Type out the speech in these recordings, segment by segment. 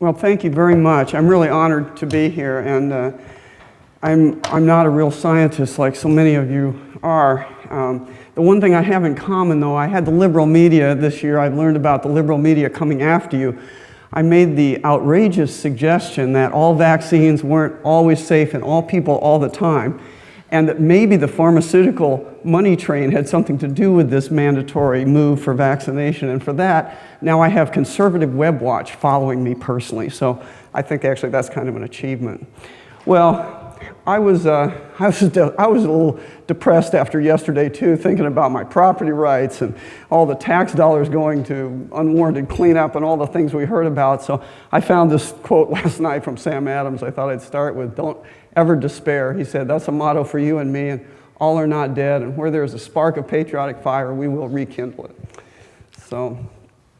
Well, thank you very much. I'm really honored to be here, and I'm not a real scientist like so many of you are. The one thing I have in common, though, I had the liberal media this year. I've learned about the liberal media coming after you. I made the outrageous suggestion that all vaccines weren't always safe in all people all the time, and that maybe the pharmaceutical money train had something to do with this mandatory move for vaccination. And for that, now I have conservative Web Watch following me personally. So I think actually that's kind of an achievement. Well, I was a little depressed after yesterday too, thinking about my property rights and all the tax dollars going to unwarranted cleanup and all the things we heard about. So I found this quote last night from Sam Adams I thought I'd start with. Don't ever despair. He said, that's a motto for you and me, and all are not dead, and where there is a spark of patriotic fire, we will rekindle it. So,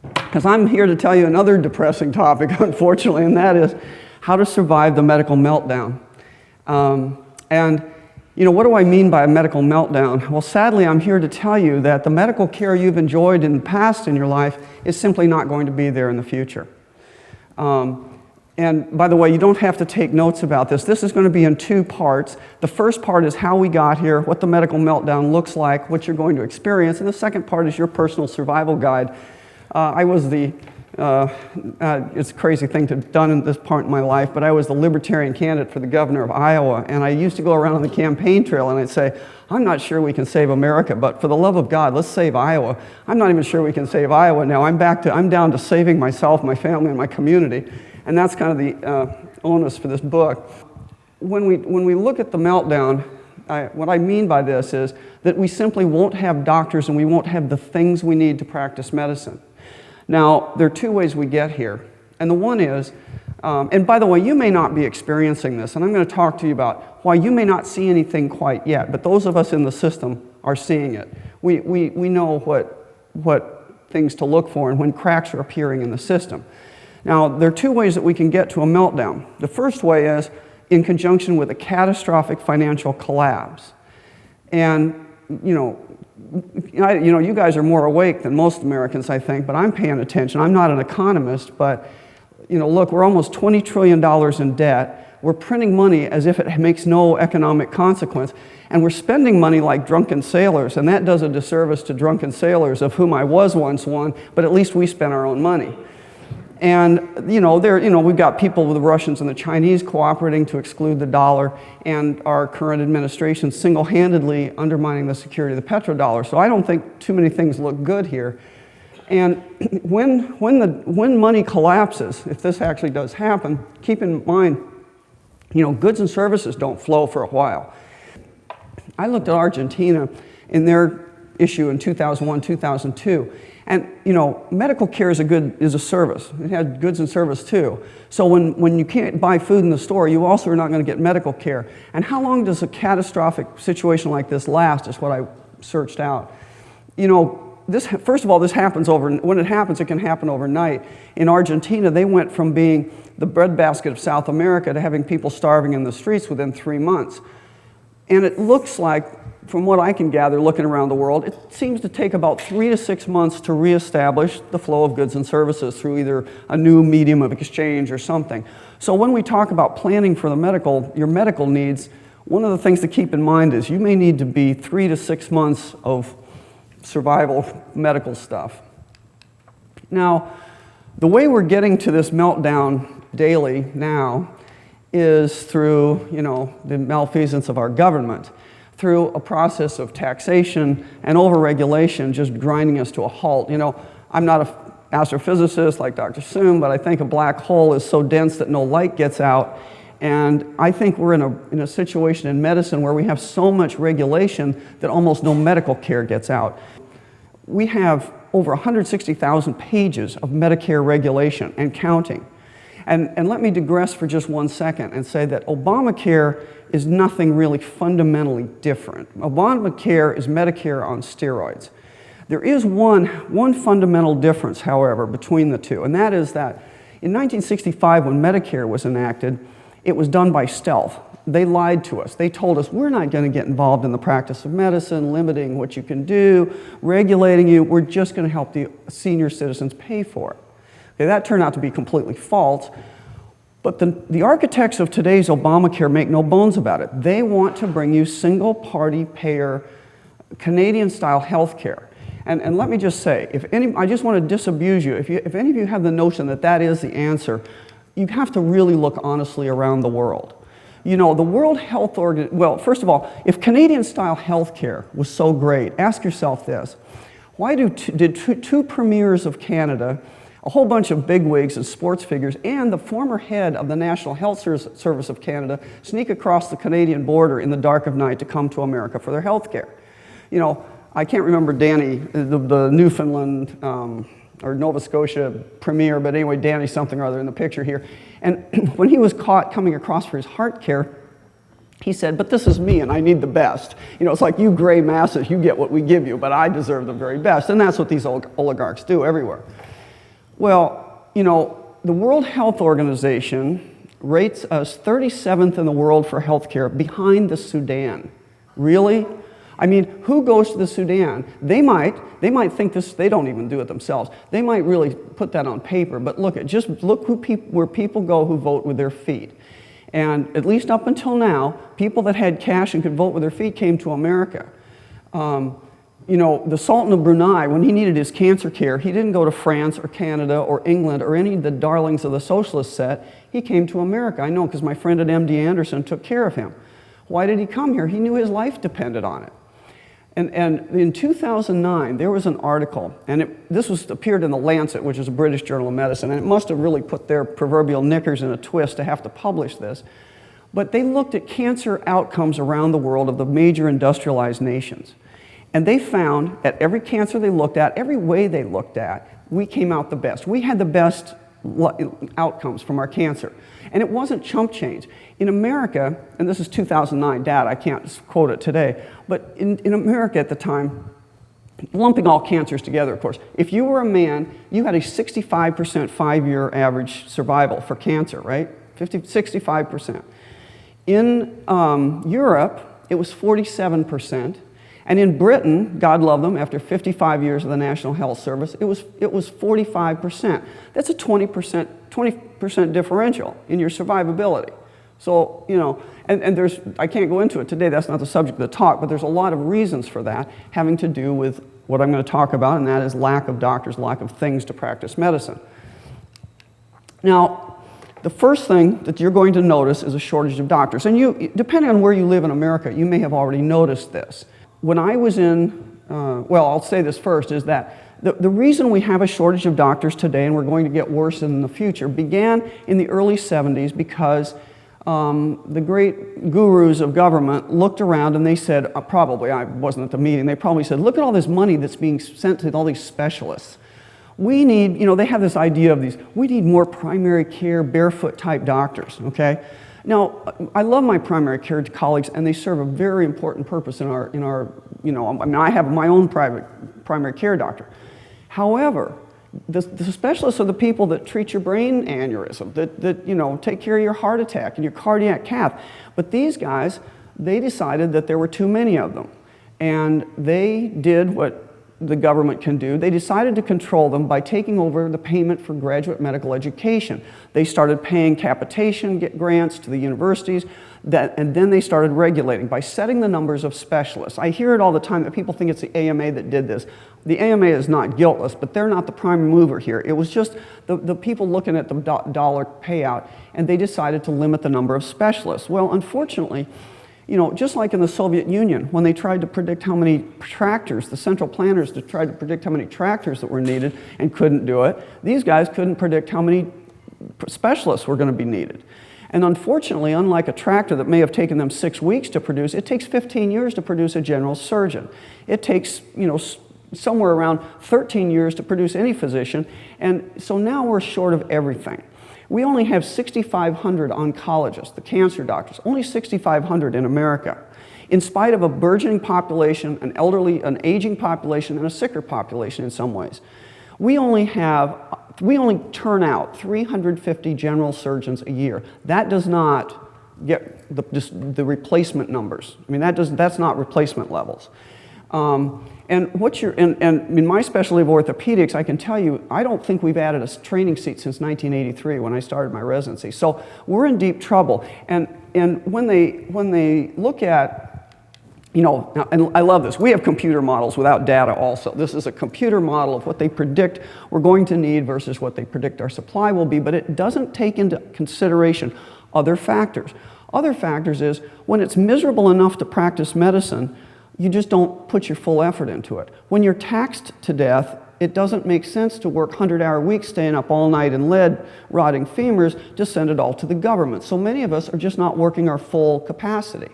because I'm here to tell you another depressing topic, unfortunately, and that is how to survive the medical meltdown. And you know, what do I mean by a medical meltdown? Well, sadly, I'm here to tell you that the medical care you've enjoyed in the past in your life is simply not going to be there in the future. And by the way, you don't have to take notes about this. This is going to be in two parts. The first part is how we got here, what the medical meltdown looks like, what you're going to experience, and the second part is your personal survival guide. I was the, it's a crazy thing to have done in this part in my life, but I was the Libertarian candidate for the governor of Iowa, and I used to go around on the campaign trail and I'd say, I'm not sure we can save America, but for the love of God, let's save Iowa. I'm not even sure we can save Iowa now. I'm down to saving myself, my family, and my community. And that's kind of the onus for this book. When we look at the meltdown, what I mean by this is that we simply won't have doctors and we won't have the things we need to practice medicine. Now, there are two ways we get here. And the one is, and by the way, you may not be experiencing this, and I'm going to talk to you about why you may not see anything quite yet, but those of us in the system are seeing it. We know what things to look for and when cracks are appearing in the system. Now, there are two ways that we can get to a meltdown. The first way is in conjunction with a catastrophic financial collapse. And, you guys are more awake than most Americans, I think, but I'm paying attention. I'm not an economist, but, look, we're almost $20 trillion in debt. We're printing money as if it makes no economic consequence. And we're spending money like drunken sailors, and that does a disservice to drunken sailors, of whom I was once one, but at least we spent our own money. And we've got people with the Russians and the Chinese cooperating to exclude the dollar, and our current administration single-handedly undermining the security of the petrodollar. So I don't think too many things look good here. And when money collapses, if this actually does happen, keep in mind, goods and services don't flow for a while. I looked at Argentina in their issue in 2001, 2002. And medical care is a service. It had goods and service too. So when you can't buy food in the store, you also are not going to get medical care. And how long does a catastrophic situation like this last is what I searched out. First of all, this happens when it happens, it can happen overnight. In Argentina, they went from being the breadbasket of South America to having people starving in the streets within 3 months. And it looks like, from what I can gather looking around the world, it seems to take about 3 to 6 months to reestablish the flow of goods and services through either a new medium of exchange or something. So when we talk about planning for your medical needs, one of the things to keep in mind is you may need to be 3 to 6 months of survival medical stuff. Now, the way we're getting to this meltdown daily now is through, the malfeasance of our government, through a process of taxation and overregulation just grinding us to a halt. I'm not an astrophysicist like Dr. Soom, but I think a black hole is so dense that no light gets out. And I think we're in a situation in medicine where we have so much regulation that almost no medical care gets out. We have over 160,000 pages of Medicare regulation and counting. And let me digress for just 1 second and say that Obamacare is nothing really fundamentally different. Obamacare is Medicare on steroids. There is one fundamental difference, however, between the two, and that is that in 1965, when Medicare was enacted, it was done by stealth. They lied to us. They told us, we're not going to get involved in the practice of medicine, limiting what you can do, regulating you. We're just going to help the senior citizens pay for it. Okay, that turned out to be completely false. But the architects of today's Obamacare make no bones about it. They want to bring you single-party payer, Canadian-style health care. And let me just say, I just want to disabuse you. If any of you have the notion that that is the answer, you have to really look honestly around the world. You know, the World Health Organization, well, first of all, if Canadian-style health care was so great, ask yourself this. Why did two premiers of Canada, a whole bunch of bigwigs and sports figures, and the former head of the National Health Service of Canada sneak across the Canadian border in the dark of night to come to America for their health care? You know, I can't remember Danny, the Newfoundland or Nova Scotia premier, but anyway, Danny something or other in the picture here. And when he was caught coming across for his heart care, he said, but this is me and I need the best. You know, it's like you gray masses, you get what we give you, but I deserve the very best. And that's what these oligarchs do everywhere. Well, you know, the World Health Organization rates us 37th in the world for healthcare, behind the Sudan. Really? I mean, who goes to the Sudan? They might think this, they don't even do it themselves. They might really put that on paper, but just look where people go who vote with their feet. And at least up until now, people that had cash and could vote with their feet came to America. You know, the Sultan of Brunei, when he needed his cancer care, he didn't go to France or Canada or England or any of the darlings of the socialist set. He came to America. I know because my friend at MD Anderson took care of him. Why did he come here? He knew his life depended on it. And in 2009, there was an article, and this appeared in The Lancet, which is a British journal of medicine, and it must have really put their proverbial knickers in a twist to have to publish this. But they looked at cancer outcomes around the world of the major industrialized nations. And they found at every cancer they looked at, every way they looked at, we came out the best. We had the best outcomes from our cancer. And it wasn't chump change. In America, and this is 2009 data, I can't quote it today, but in America at the time, lumping all cancers together, of course, if you were a man, you had a 65% 5-year average survival for cancer, right? 65%. In Europe, it was 47%. And in Britain, God love them, after 55 years of the National Health Service, it was 45%. That's a 20% differential in your survivability. So, you know, and there's, I can't go into it today, that's not the subject of the talk, but there's a lot of reasons for that having to do with what I'm going to talk about, and that is lack of doctors, lack of things to practice medicine. Now, the first thing that you're going to notice is a shortage of doctors. And you, depending on where you live in America, you may have already noticed this. When I was in, well, I'll say this first, is that the reason we have a shortage of doctors today, and we're going to get worse in the future, began in the early 70s because the great gurus of government looked around and they said, probably, I wasn't at the meeting, they probably said, look at all this money that's being sent to all these specialists. We need, you know, they have this idea of these, we need more primary care, barefoot type doctors, okay? Now, I love my primary care colleagues, and they serve a very important purpose in our, you know, I mean, I have my own private primary care doctor. However, the specialists are the people that treat your brain aneurysm, that you know, take care of your heart attack and your cardiac cath. But these guys, they decided that there were too many of them, and they did what the government can do. They decided to control them by taking over the payment for graduate medical education. They started paying capitation grants to the universities, and then they started regulating by setting the numbers of specialists. I hear it all the time that people think it's the AMA that did this. The AMA is not guiltless, but they're not the prime mover here. It was just the people looking at the dollar payout, and they decided to limit the number of specialists. Well, unfortunately, you know, just like in the Soviet Union, when they tried to predict how many tractors, the central planners tried to predict how many tractors that were needed and couldn't do it, these guys couldn't predict how many specialists were going to be needed. And unfortunately, unlike a tractor that may have taken them 6 weeks to produce, it takes 15 years to produce a general surgeon. It takes, you know, somewhere around 13 years to produce any physician, and so now we're short of everything. We only have 6,500 oncologists, the cancer doctors, only 6,500 in America, in spite of a burgeoning population, an aging population, and a sicker population in some ways. We only turn out 350 general surgeons a year. That does not get the replacement numbers. I mean, that's not replacement levels. And in my specialty of orthopedics, I can tell you, I don't think we've added a training seat since 1983 when I started my residency. So we're in deep trouble. And when they look at, and I love this. We have computer models without data also. This is a computer model of what they predict we're going to need versus what they predict our supply will be, but it doesn't take into consideration other factors. Other factors is when it's miserable enough to practice medicine, you just don't put your full effort into it. When you're taxed to death, it doesn't make sense to work 100-hour weeks, staying up all night in lead, rotting femurs, to send it all to the government. So many of us are just not working our full capacity.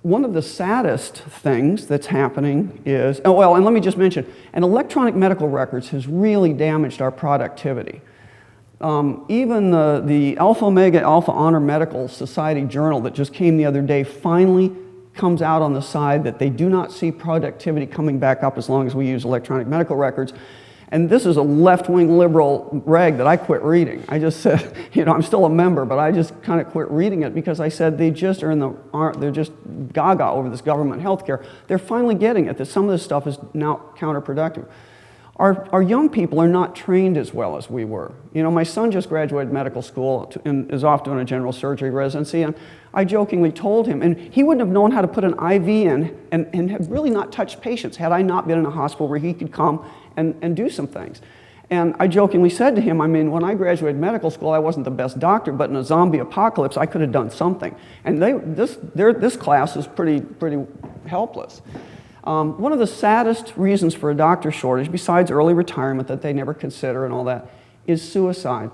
One of the saddest things that's happening is, and let me just mention, and electronic medical records has really damaged our productivity. Even the Alpha Omega Alpha Honor Medical Society journal that just came the other day finally comes out on the side that they do not see productivity coming back up as long as we use electronic medical records. And this is a left-wing liberal rag that I quit reading. I just said, I'm still a member, but I just kind of quit reading it because I said they just they're just gaga over this government health care. They're finally getting it, that some of this stuff is now counterproductive. Our young people are not trained as well as we were. My son just graduated medical school and is off doing a general surgery residency, and I jokingly told him, and he wouldn't have known how to put an IV in and have really not touched patients had I not been in a hospital where he could come and do some things. And I jokingly said to him, when I graduated medical school, I wasn't the best doctor, but in a zombie apocalypse, I could have done something. And this class is pretty helpless. One of the saddest reasons for a doctor shortage, besides early retirement that they never consider and all that, is suicide.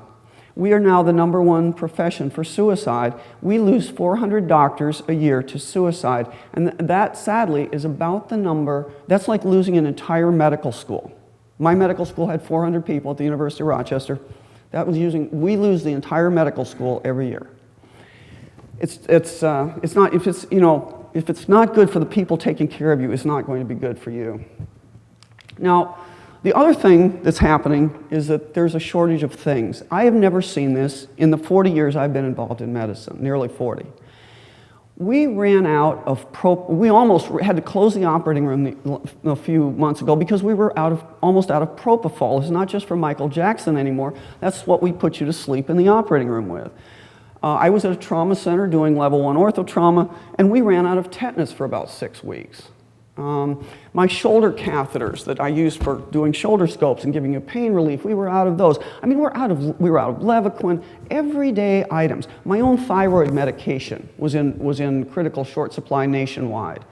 We are now the #1 profession for suicide. We lose 400 doctors a year to suicide, and that sadly is about the number, that's like losing an entire medical school. My medical school had 400 people at the University of Rochester. We lose the entire medical school every year. It's not, if it's not good for the people taking care of you, it's not going to be good for you. Now, the other thing that's happening is that there's a shortage of things. I have never seen this in the 40 years I've been involved in medicine, nearly 40. We ran out of we almost had to close the operating room a few months ago because we were almost out of propofol. It's not just for Michael Jackson anymore. That's what we put you to sleep in the operating room with. I was at a trauma center doing level 1 orthotrauma, and we ran out of tetanus for about 6 weeks. My shoulder catheters that I use for doing shoulder scopes and giving you pain relief, we were out of those. We were out of Levaquin, everyday items. My own thyroid medication was in critical short supply nationwide.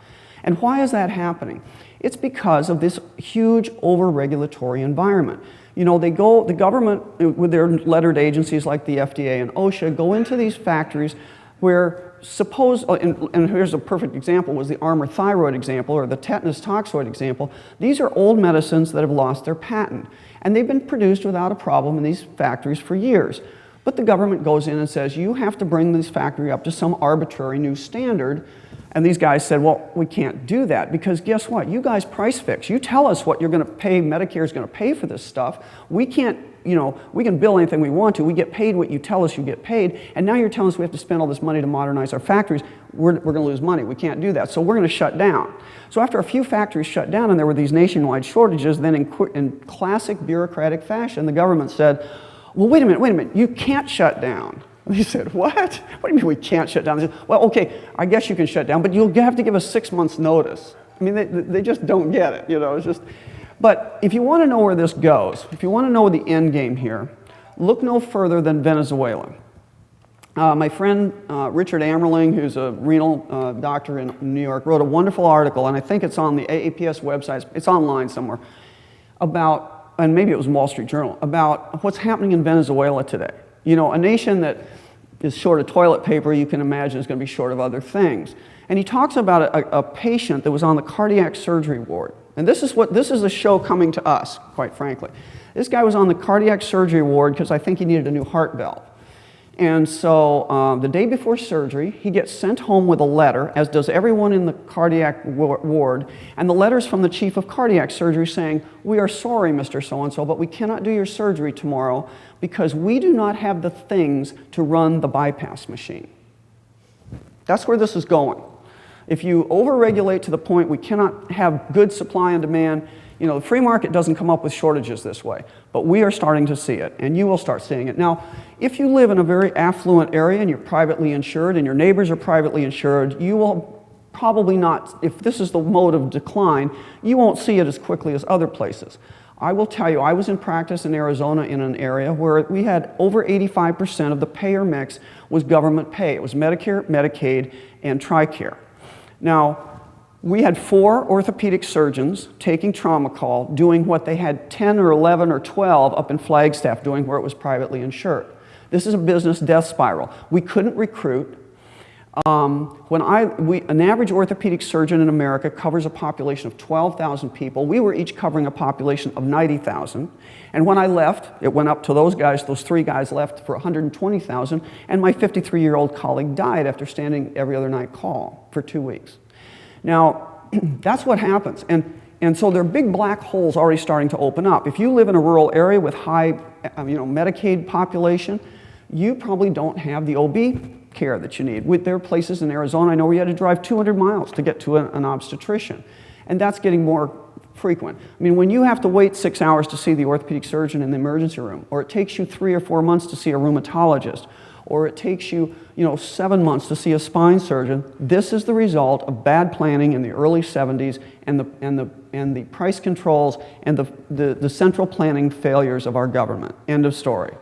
And why is that happening? It's because of this huge over-regulatory environment. The government, with their lettered agencies like the FDA and OSHA, go into these factories where and here's a perfect example, was the Armour thyroid example or the tetanus toxoid example. These are old medicines that have lost their patent, and they've been produced without a problem in these factories for years. But the government goes in and says, you have to bring this factory up to some arbitrary new standard. And these guys said, well, we can't do that because guess what? You guys price fix. You tell us what you're going to pay, Medicare is going to pay for this stuff. We can't, we can bill anything we want to. We get paid what you tell us you get paid. And now you're telling us we have to spend all this money to modernize our factories. We're going to lose money. We can't do that. So we're going to shut down. So after a few factories shut down and there were these nationwide shortages, then in classic bureaucratic fashion, the government said, well, wait a minute, you can't shut down. They said, what? What do you mean we can't shut down? They said, well, okay, I guess you can shut down, but you'll have to give us 6 months notice. I mean, they just don't get it, it's just. But if you want to know where this goes, if you want to know the end game here, look no further than Venezuela. My friend Richard Ammerling, who's a renal doctor in New York, wrote a wonderful article, and I think it's on the AAPS website, it's online somewhere, about, and maybe it was Wall Street Journal, about what's happening in Venezuela today. A nation that is short of toilet paper, you can imagine is going to be short of other things. And he talks about a patient that was on the cardiac surgery ward. And this is a show coming to us, quite frankly. This guy was on the cardiac surgery ward because I think he needed a new heart valve. And so the day before surgery, he gets sent home with a letter, as does everyone in the cardiac ward, and the letter's from the chief of cardiac surgery saying, we are sorry, Mr. So-and-so, but we cannot do your surgery tomorrow because we do not have the things to run the bypass machine. That's where this is going. If you overregulate to the point we cannot have good supply and demand, you know, the free market doesn't come up with shortages this way, but we are starting to see it, and you will start seeing it. Now, if you live in a very affluent area and you're privately insured and your neighbors are privately insured, you will probably not, if this is the mode of decline, you won't see it as quickly as other places. I will tell you, I was in practice in Arizona in an area where we had over 85% of the payer mix was government pay. It was Medicare, Medicaid, and TRICARE. Now, we had 4 orthopedic surgeons taking trauma call, doing what they had 10 or 11 or 12 up in Flagstaff doing where it was privately insured. This is a business death spiral. We couldn't recruit. An average orthopedic surgeon in America covers a population of 12,000 people. We were each covering a population of 90,000. And when I left, it went up to those 3 guys left for 120,000, and my 53-year-old colleague died after standing every other night call for 2 weeks. Now, that's what happens. And so there are big black holes already starting to open up. If you live in a rural area with high Medicaid population, you probably don't have the OB care that you need. There are places in Arizona, I know, where you had to drive 200 miles to get to an obstetrician. And that's getting more frequent. I mean, when you have to wait 6 hours to see the orthopedic surgeon in the emergency room, or it takes you 3 or 4 months to see a rheumatologist, or it takes you, 7 months to see a spine surgeon, this is the result of bad planning in the early 70s and the price controls and the central planning failures of our government. End of story.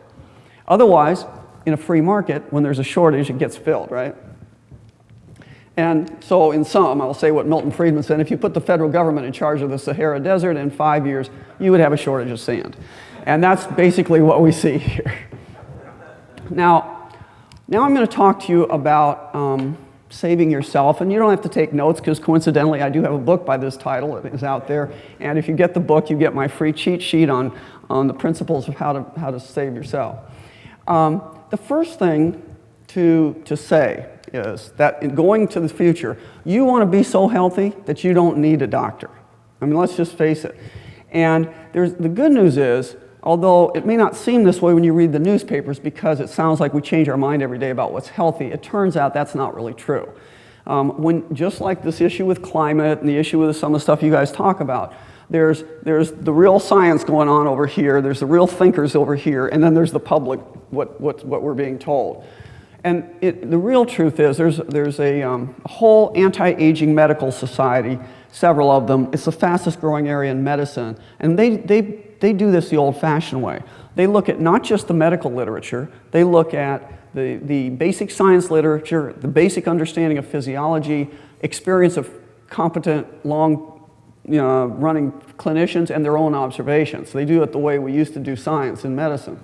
Otherwise, in a free market, when there's a shortage, it gets filled, right? And so in sum, I'll say what Milton Friedman said: if you put the federal government in charge of the Sahara Desert, in 5 years, you would have a shortage of sand. And that's basically what we see here. Now I'm going to talk to you about saving yourself, and you don't have to take notes because coincidentally I do have a book by this title. It is out there, and if you get the book, you get my free cheat sheet on the principles of how to save yourself. The first thing to say is that in going to the future, you want to be so healthy that you don't need a doctor. I mean, let's just face it. And the good news is, although it may not seem this way when you read the newspapers because it sounds like we change our mind every day about what's healthy, it turns out that's not really true. Just like this issue with climate and the issue with some of the stuff you guys talk about, there's the real science going on over here, there's the real thinkers over here, and then there's the public, what we're being told. And the real truth is there's a whole anti-aging medical society, several of them. It's the fastest growing area in medicine, and they do this the old-fashioned way. They look at not just the medical literature, they look at the basic science literature, the basic understanding of physiology, experience of competent, running clinicians, and their own observations. They do it the way we used to do science in medicine.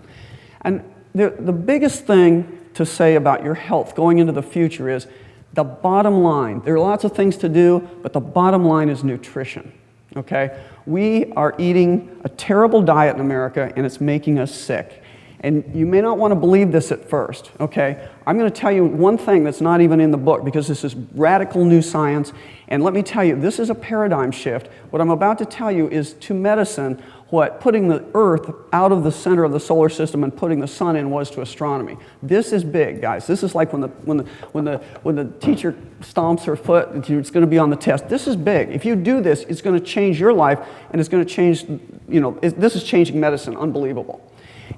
And the biggest thing to say about your health going into the future is the bottom line. There are lots of things to do, but the bottom line is nutrition, okay? We are eating a terrible diet in America, and it's making us sick. And you may not want to believe this at first, okay? I'm going to tell you one thing that's not even in the book because this is radical new science. And let me tell you, this is a paradigm shift. What I'm about to tell you is to medicine what putting the Earth out of the center of the solar system and putting the sun in was to astronomy. This is big, guys. This is like when the teacher stomps her foot, it's going to be on the test. This is big. If you do this, it's going to change your life, and it's going to change, this is changing medicine. Unbelievable.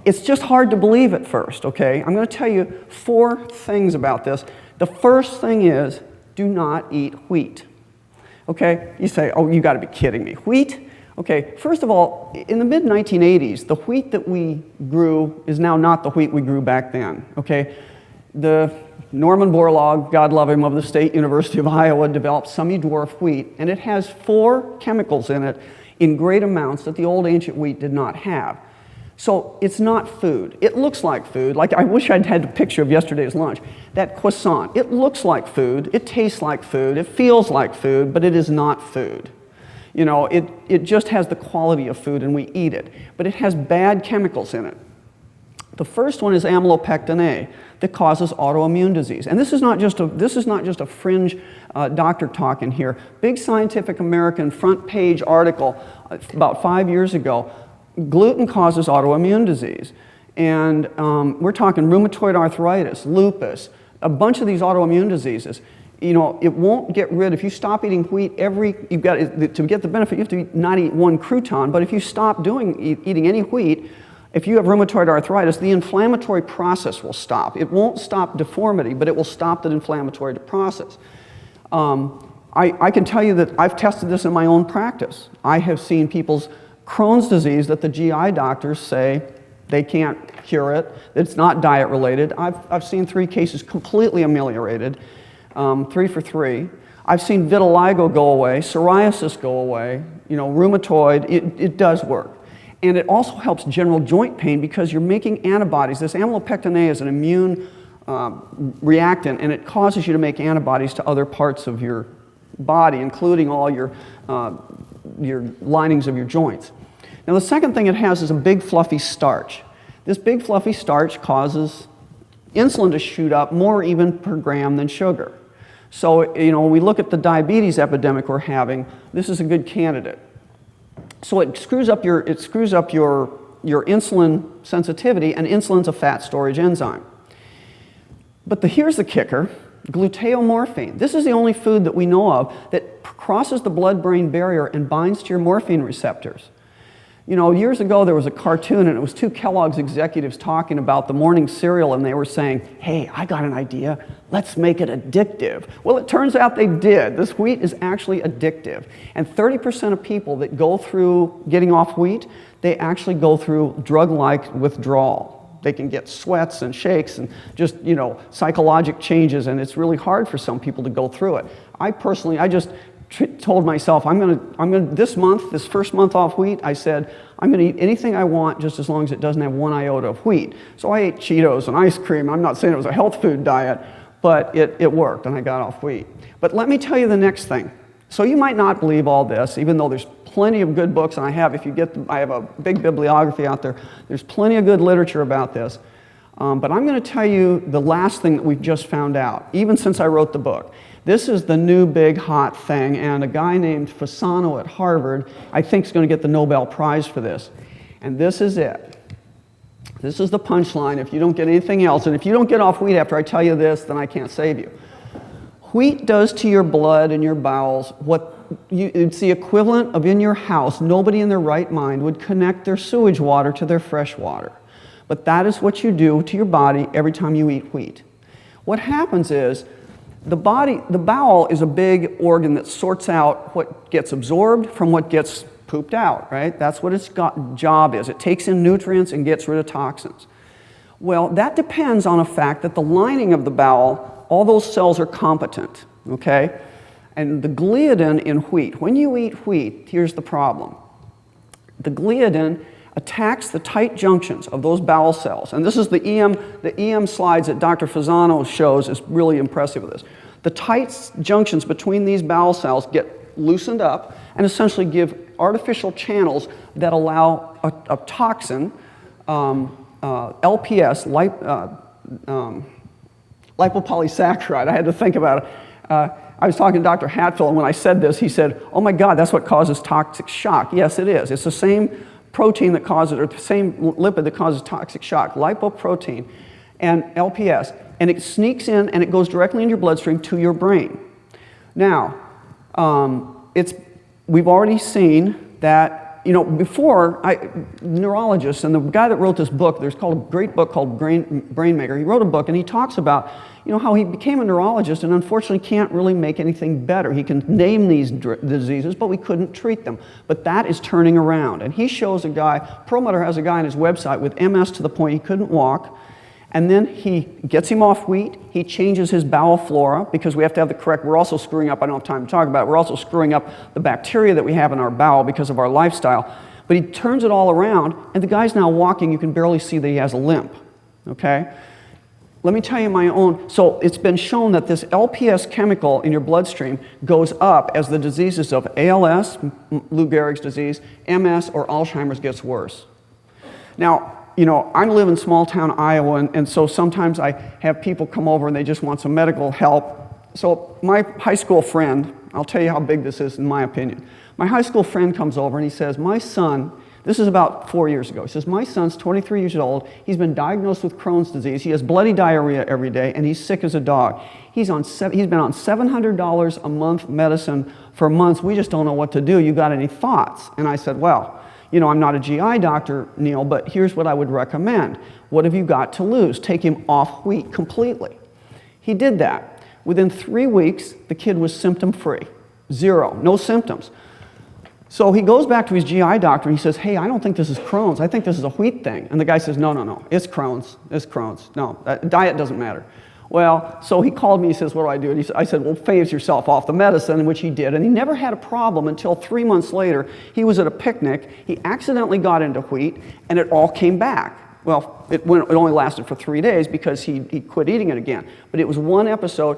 It's just hard to believe at first, okay? I'm going to tell you 4 things about this. The first thing is, do not eat wheat, okay? You say, oh, you got to be kidding me. Wheat? Okay, first of all, in the mid-1980s, the wheat that we grew is now not the wheat we grew back then, okay? The Norman Borlaug, God love him, of the State University of Iowa, developed semi-dwarf wheat, and it has 4 chemicals in it in great amounts that the old ancient wheat did not have. So it's not food. It looks like food. Like, I wish I'd had a picture of yesterday's lunch. That croissant, it looks like food, it tastes like food, it feels like food, but it is not food. It just has the quality of food and we eat it, but it has bad chemicals in it. The first one is amylopectin A that causes autoimmune disease. And this is not just a fringe doctor talk in here. Big Scientific American front page article about 5 years ago. Gluten causes autoimmune disease. And we're talking rheumatoid arthritis, lupus, a bunch of these autoimmune diseases. you know, it won't get rid, if you stop eating wheat you've got, to get the benefit, you have to not eat one crouton, but if you stop eating any wheat, if you have rheumatoid arthritis, the inflammatory process will stop. It won't stop deformity, but it will stop the inflammatory process. I can tell you that I've tested this in my own practice. I have seen people's Crohn's disease that the GI doctors say they can't cure it, that it's not diet related. I've seen 3 cases completely ameliorated, 3 for 3. I've seen vitiligo go away, psoriasis go away, you know, rheumatoid, it does work. And it also helps general joint pain because you're making antibodies. This amylopectin A is an immune reactant, and it causes you to make antibodies to other parts of your body, including all your linings of your joints. Now, the second thing it has is a big fluffy starch. This big fluffy starch causes insulin to shoot up more even per gram than sugar. So, you know, when we look at the diabetes epidemic we're having, this is a good candidate. So it screws up your insulin sensitivity, and insulin's a fat storage enzyme. But here's the kicker, gluteomorphine. This is the only food that we know of that crosses the blood-brain barrier and binds to your morphine receptors. You know, years ago there was a cartoon, and it was 2 Kellogg's executives talking about the morning cereal, and they were saying, hey, I got an idea, let's make it addictive. Well, it turns out they did. This wheat is actually addictive. And 30% of people that go through getting off wheat, they actually go through drug-like withdrawal. They can get sweats and shakes and just, you know, psychologic changes, and it's really hard for some people to go through it. I just told myself, this first month off wheat, I said, I'm gonna eat anything I want just as long as it doesn't have 1 iota of wheat. So I ate Cheetos and ice cream. I'm not saying it was a health food diet, but it worked, and I got off wheat. But let me tell you the next thing. So you might not believe all this, even though there's plenty of good books, and I have a big bibliography out there. There's plenty of good literature about this. But I'm gonna tell you the last thing that we've just found out, even since I wrote the book. This is the new big hot thing, and a guy named Fasano at Harvard, I think, is going to get the Nobel Prize for this. And this is it. This is the punchline if you don't get anything else. And if you don't get off wheat after I tell you this, then I can't save you. Wheat does to your blood and your bowels it's the equivalent of in your house, nobody in their right mind would connect their sewage water to their fresh water. But that is what you do to your body every time you eat wheat. What happens is, the bowel is a big organ that sorts out what gets absorbed from what gets pooped out, right? That's what its job is. It takes in nutrients and gets rid of toxins. Well, that depends on a fact that the lining of the bowel, all those cells are competent, okay? And the gliadin in wheat, when you eat wheat, here's the problem. The gliadin attacks the tight junctions of those bowel cells. And this is the EM slides that Dr. Fasano shows is really impressive with this. The tight junctions between these bowel cells get loosened up and essentially give artificial channels that allow a toxin, LPS, lipopolysaccharide. I had to think about it. I was talking to Dr. Hatfield, and when I said this, he said, oh my God, that's what causes toxic shock. Yes, it is. It's the same protein that causes, or the same lipid that causes toxic shock, lipoprotein and LPS, and it sneaks in and it goes directly in your bloodstream to your brain. Now, we've already seen that, you know, before, neurologists, and the guy that wrote this book, there's a great book called Brain Maker, he wrote a book and he talks about, you know, how he became a neurologist and unfortunately can't really make anything better. He can name these diseases, but we couldn't treat them. But that is turning around. And he shows a guy, Perlmutter has a guy on his website with MS to the point he couldn't walk, and then he gets him off wheat, he changes his bowel flora, because we have to have the correct, we're also screwing up, I don't have time to talk about it, we're also screwing up the bacteria that we have in our bowel because of our lifestyle. But he turns it all around, and the guy's now walking, you can barely see that he has a limp, okay? Let me tell you my own, so it's been shown that this LPS chemical in your bloodstream goes up as the diseases of ALS, Lou Gehrig's disease, MS, or Alzheimer's gets worse. Now, you know, I live in small town Iowa, and so sometimes I have people come over and they just want some medical help. So my high school friend, I'll tell you how big this is in my opinion. My high school friend comes over and he says, my son This is about 4 years ago. He says, my son's 23 years old. He's been diagnosed with Crohn's disease. He has bloody diarrhea every day, and he's sick as a dog. He's been on $700 a month medicine for months. We just don't know what to do. You got any thoughts? And I said, well, you know, I'm not a GI doctor, Neil, but here's what I would recommend. What have you got to lose? Take him off wheat completely. He did that. Within 3 weeks, the kid was symptom-free. 0, no symptoms. So he goes back to his GI doctor and he says, hey, I don't think this is Crohn's. I think this is a wheat thing. And the guy says, no, no, no, it's Crohn's. It's Crohn's. No, diet doesn't matter. Well, so he called me, he says, what do I do? And I said, well, phase yourself off the medicine, which he did. And he never had a problem until 3 months later. He was at a picnic. He accidentally got into wheat, and it all came back. Well, it only lasted for 3 days because he quit eating it again. But it was one episode.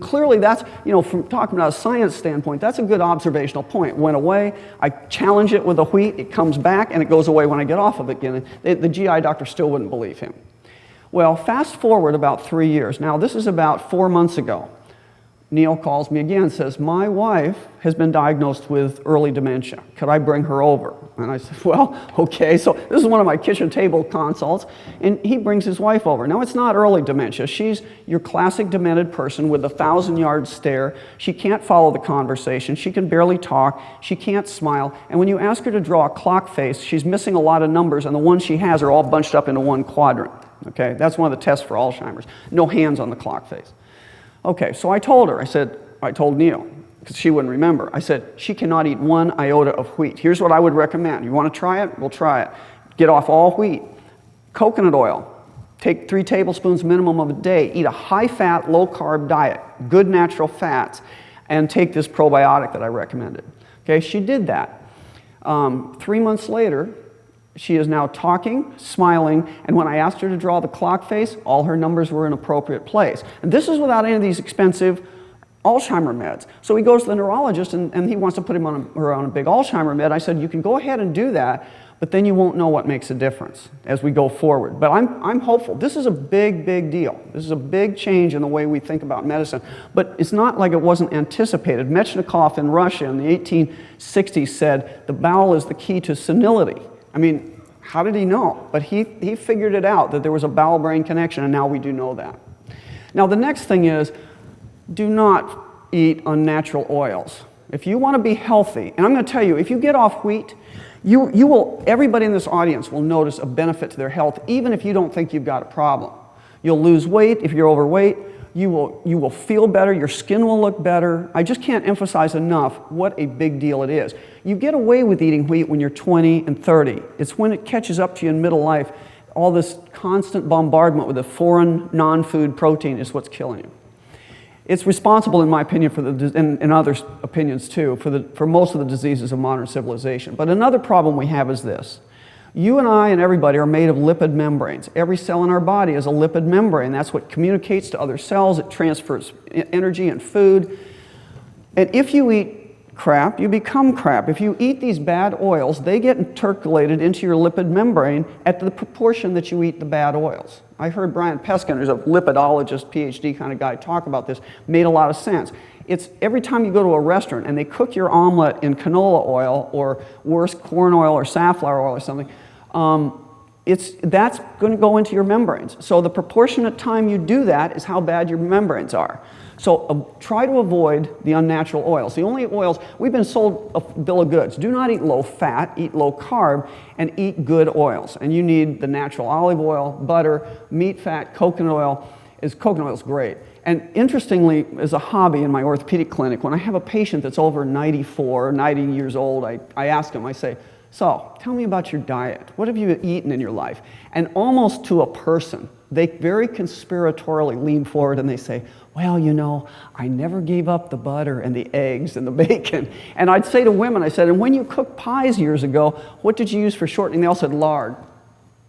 Clearly, that's, you know, from talking about a science standpoint, that's a good observational point. It went away. I challenge it with the wheat. It comes back, and it goes away when I get off of it again. The GI doctor still wouldn't believe him. Well, fast forward about 3 years. Now, this is about 4 months ago. Neil calls me again and says, my wife has been diagnosed with early dementia. Could I bring her over? And I said, well, okay. So this is one of my kitchen table consults, and he brings his wife over. Now, it's not early dementia. She's your classic demented person with a 1,000-yard stare. She can't follow the conversation. She can barely talk. She can't smile. And when you ask her to draw a clock face, she's missing a lot of numbers, and the ones she has are all bunched up into one quadrant. Okay, that's one of the tests for Alzheimer's. No hands on the clock face. Okay, so I told her, I told Neil, because she wouldn't remember. I said, she cannot eat 1 iota of wheat. Here's what I would recommend. You want to try it? We'll try it. Get off all wheat. Coconut oil. Take 3 tablespoons minimum of a day. Eat a high-fat, low-carb diet. Good natural fats. And take this probiotic that I recommended. Okay, she did that. 3 months later, she is now talking, smiling, and when I asked her to draw the clock face, all her numbers were in appropriate place. And this is without any of these expensive Alzheimer meds. So he goes to the neurologist and he wants to put her on a big Alzheimer med. I said, you can go ahead and do that, but then you won't know what makes a difference as we go forward. But I'm hopeful. This is a big, big deal. This is a big change in the way we think about medicine. But it's not like it wasn't anticipated. Mechnikov in Russia in the 1860s said, the bowel is the key to senility. I mean, how did he know? But he figured it out, that there was a bowel-brain connection, and now we do know that. Now, the next thing is, do not eat unnatural oils. If you want to be healthy, and I'm going to tell you, if you get off wheat, everybody in this audience will notice a benefit to their health, even if you don't think you've got a problem. You'll lose weight if you're overweight. You will feel better. Your skin will look better. I just can't emphasize enough what a big deal it is. You get away with eating wheat when you're 20 and 30. It's when it catches up to you in middle life. All this constant bombardment with a foreign non-food protein is what's killing you. It's responsible, in my opinion, and others' opinions too, for most of the diseases of modern civilization. But another problem we have is this. You and I and everybody are made of lipid membranes. Every cell in our body is a lipid membrane. That's what communicates to other cells. It transfers energy and food. And if you eat crap, you become crap. If you eat these bad oils, they get intercalated into your lipid membrane at the proportion that you eat the bad oils. I heard Brian Peskin, who's a lipidologist, PhD kind of guy, talk about this. Made a lot of sense. It's every time you go to a restaurant and they cook your omelet in canola oil or worse, corn oil or safflower oil or something, that's going to go into your membranes. So the proportionate time you do that is how bad your membranes are. So try to avoid the unnatural oils. The only oils, we've been sold a bill of goods. Do not eat low fat, eat low carb, and eat good oils. And you need the natural olive oil, butter, meat fat, coconut oil. Coconut oil is great. And interestingly, as a hobby in my orthopedic clinic, when I have a patient that's over 94, 90 years old, I ask him, I say, so, tell me about your diet. What have you eaten in your life? And almost to a person, they very conspiratorially lean forward and they say, well, you know, I never gave up the butter and the eggs and the bacon. And I'd say to women, I said, and when you cooked pies years ago, what did you use for shortening? They all said lard,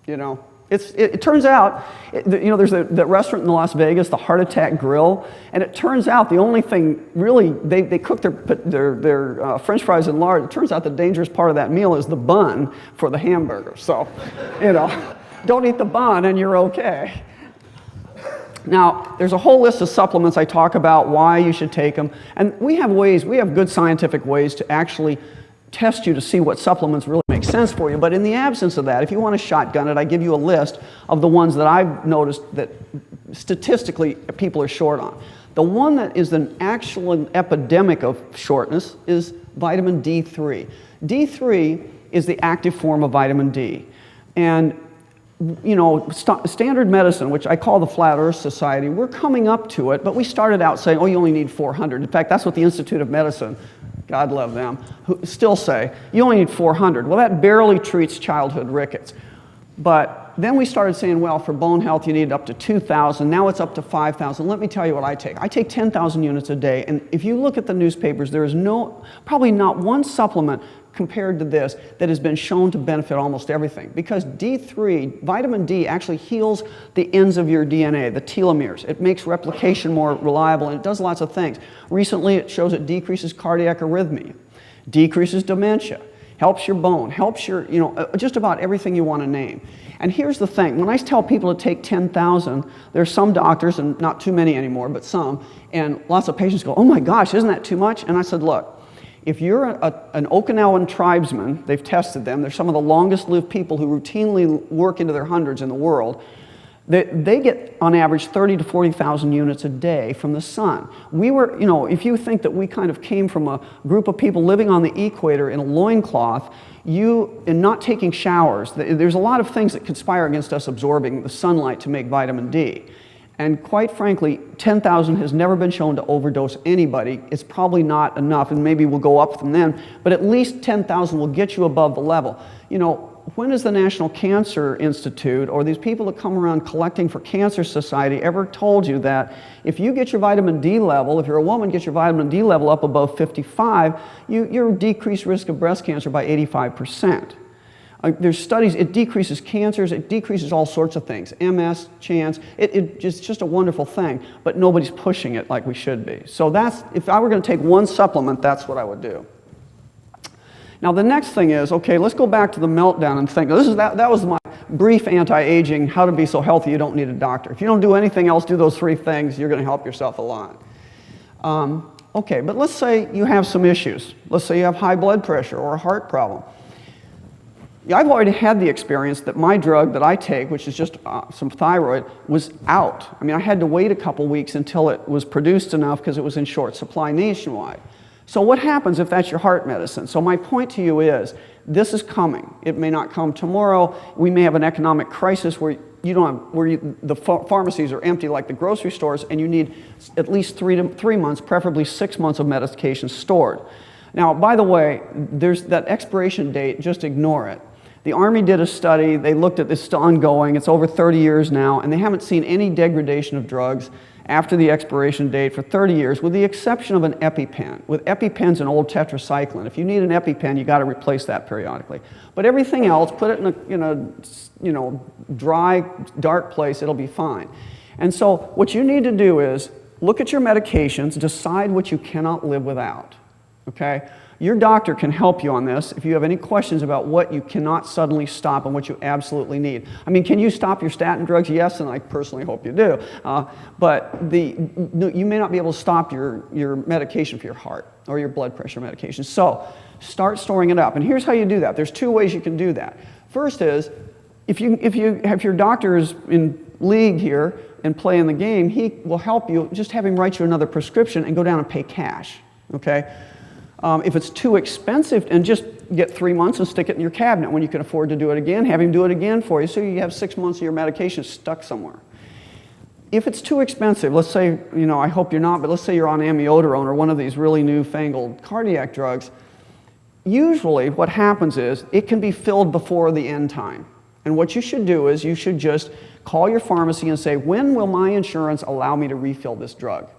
you know. It turns out, you know, there's that restaurant in Las Vegas, the Heart Attack Grill, and it turns out the only thing really, they cook their French fries in lard. It turns out the dangerous part of that meal is the bun for the hamburger. So, you know, don't eat the bun and you're okay. Now, there's a whole list of supplements I talk about, why you should take them, and we have good scientific ways to actually test you to see what supplements really make sense for you. But in the absence of that, if you want to shotgun it, I give you a list of the ones that I've noticed that statistically people are short on. The one that is an actual epidemic of shortness is vitamin D3. D3 is the active form of vitamin D. And you know, standard medicine, which I call the Flat Earth Society, we're coming up to it, but we started out saying, oh, you only need 400. In fact, that's what the Institute of Medicine, God love them, who still say, you only need 400. Well, that barely treats childhood rickets. But then we started saying, well, for bone health, you need up to 2,000. Now it's up to 5,000. Let me tell you what I take. I take 10,000 units a day. And if you look at the newspapers, there is probably not one supplement compared to this that has been shown to benefit almost everything. Because D3, vitamin D, actually heals the ends of your DNA, the telomeres. It makes replication more reliable, and it does lots of things. Recently, it shows it decreases cardiac arrhythmia, decreases dementia, helps your bone, helps your, you know, just about everything you want to name. And here's the thing, when I tell people to take 10,000, there's some doctors, and not too many anymore, but some, and lots of patients go, oh my gosh, isn't that too much? And I said, look, if you're an Okinawan tribesman, they've tested them, they're some of the longest lived people who routinely work into their hundreds in the world, they get on average 30 to 40,000 units a day from the sun. We were, you know, if you think that we kind of came from a group of people living on the equator in a loincloth, and not taking showers, there's a lot of things that conspire against us absorbing the sunlight to make vitamin D. And quite frankly, 10,000 has never been shown to overdose anybody. It's probably not enough, and maybe we'll go up from then, but at least 10,000 will get you above the level. You know, when has the National Cancer Institute or these people that come around collecting for Cancer Society ever told you that if you get your vitamin D level, if you're a woman, get your vitamin D level up above 55, you're decreased risk of breast cancer by 85%. There's studies, it decreases cancers, it decreases all sorts of things, MS, chance, it's just a wonderful thing, but nobody's pushing it like we should be. So that's, if I were going to take one supplement, that's what I would do. Now the next thing is, okay, let's go back to the Meltdown and think, that was my brief anti-aging, how to be so healthy you don't need a doctor. If you don't do anything else, do those 3 things, you're going to help yourself a lot. Okay, but let's say you have some issues. Let's say you have high blood pressure or a heart problem. I've already had the experience that my drug that I take, which is just some thyroid, was out. I mean, I had to wait a couple weeks until it was produced enough because it was in short supply nationwide. So what happens if that's your heart medicine? So my point to you is, this is coming. It may not come tomorrow. We may have an economic crisis where the pharmacies are empty like the grocery stores, and you need at least 3 months, preferably 6 months of medication stored. Now, by the way, there's that expiration date, just ignore it. The Army did a study, they looked at this, still ongoing, it's over 30 years now, and they haven't seen any degradation of drugs after the expiration date for 30 years, with the exception of an EpiPen. With EpiPen's an old tetracycline. If you need an EpiPen, you got to replace that periodically. But everything else, put it in a dry, dark place, it'll be fine. And so what you need to do is look at your medications, decide what you cannot live without. Okay? Your doctor can help you on this if you have any questions about what you cannot suddenly stop and what you absolutely need. I mean, can you stop your statin drugs? Yes, and I personally hope you do. But you may not be able to stop your medication for your heart or your blood pressure medication. So start storing it up. And here's how you do that. There's 2 ways you can do that. First is, if your doctor is in league here and play in the game, he will help you. Just have him write you another prescription and go down and pay cash. Okay? If it's too expensive, and just get 3 months and stick it in your cabinet. When you can afford to do it again, have him do it again for you, so you have 6 months of your medication stuck somewhere. If it's too expensive, let's say, I hope you're not, but let's say you're on amiodarone or one of these really newfangled cardiac drugs, usually what happens is it can be filled before the end time. And what you should do is you should just call your pharmacy and say, when will my insurance allow me to refill this drug?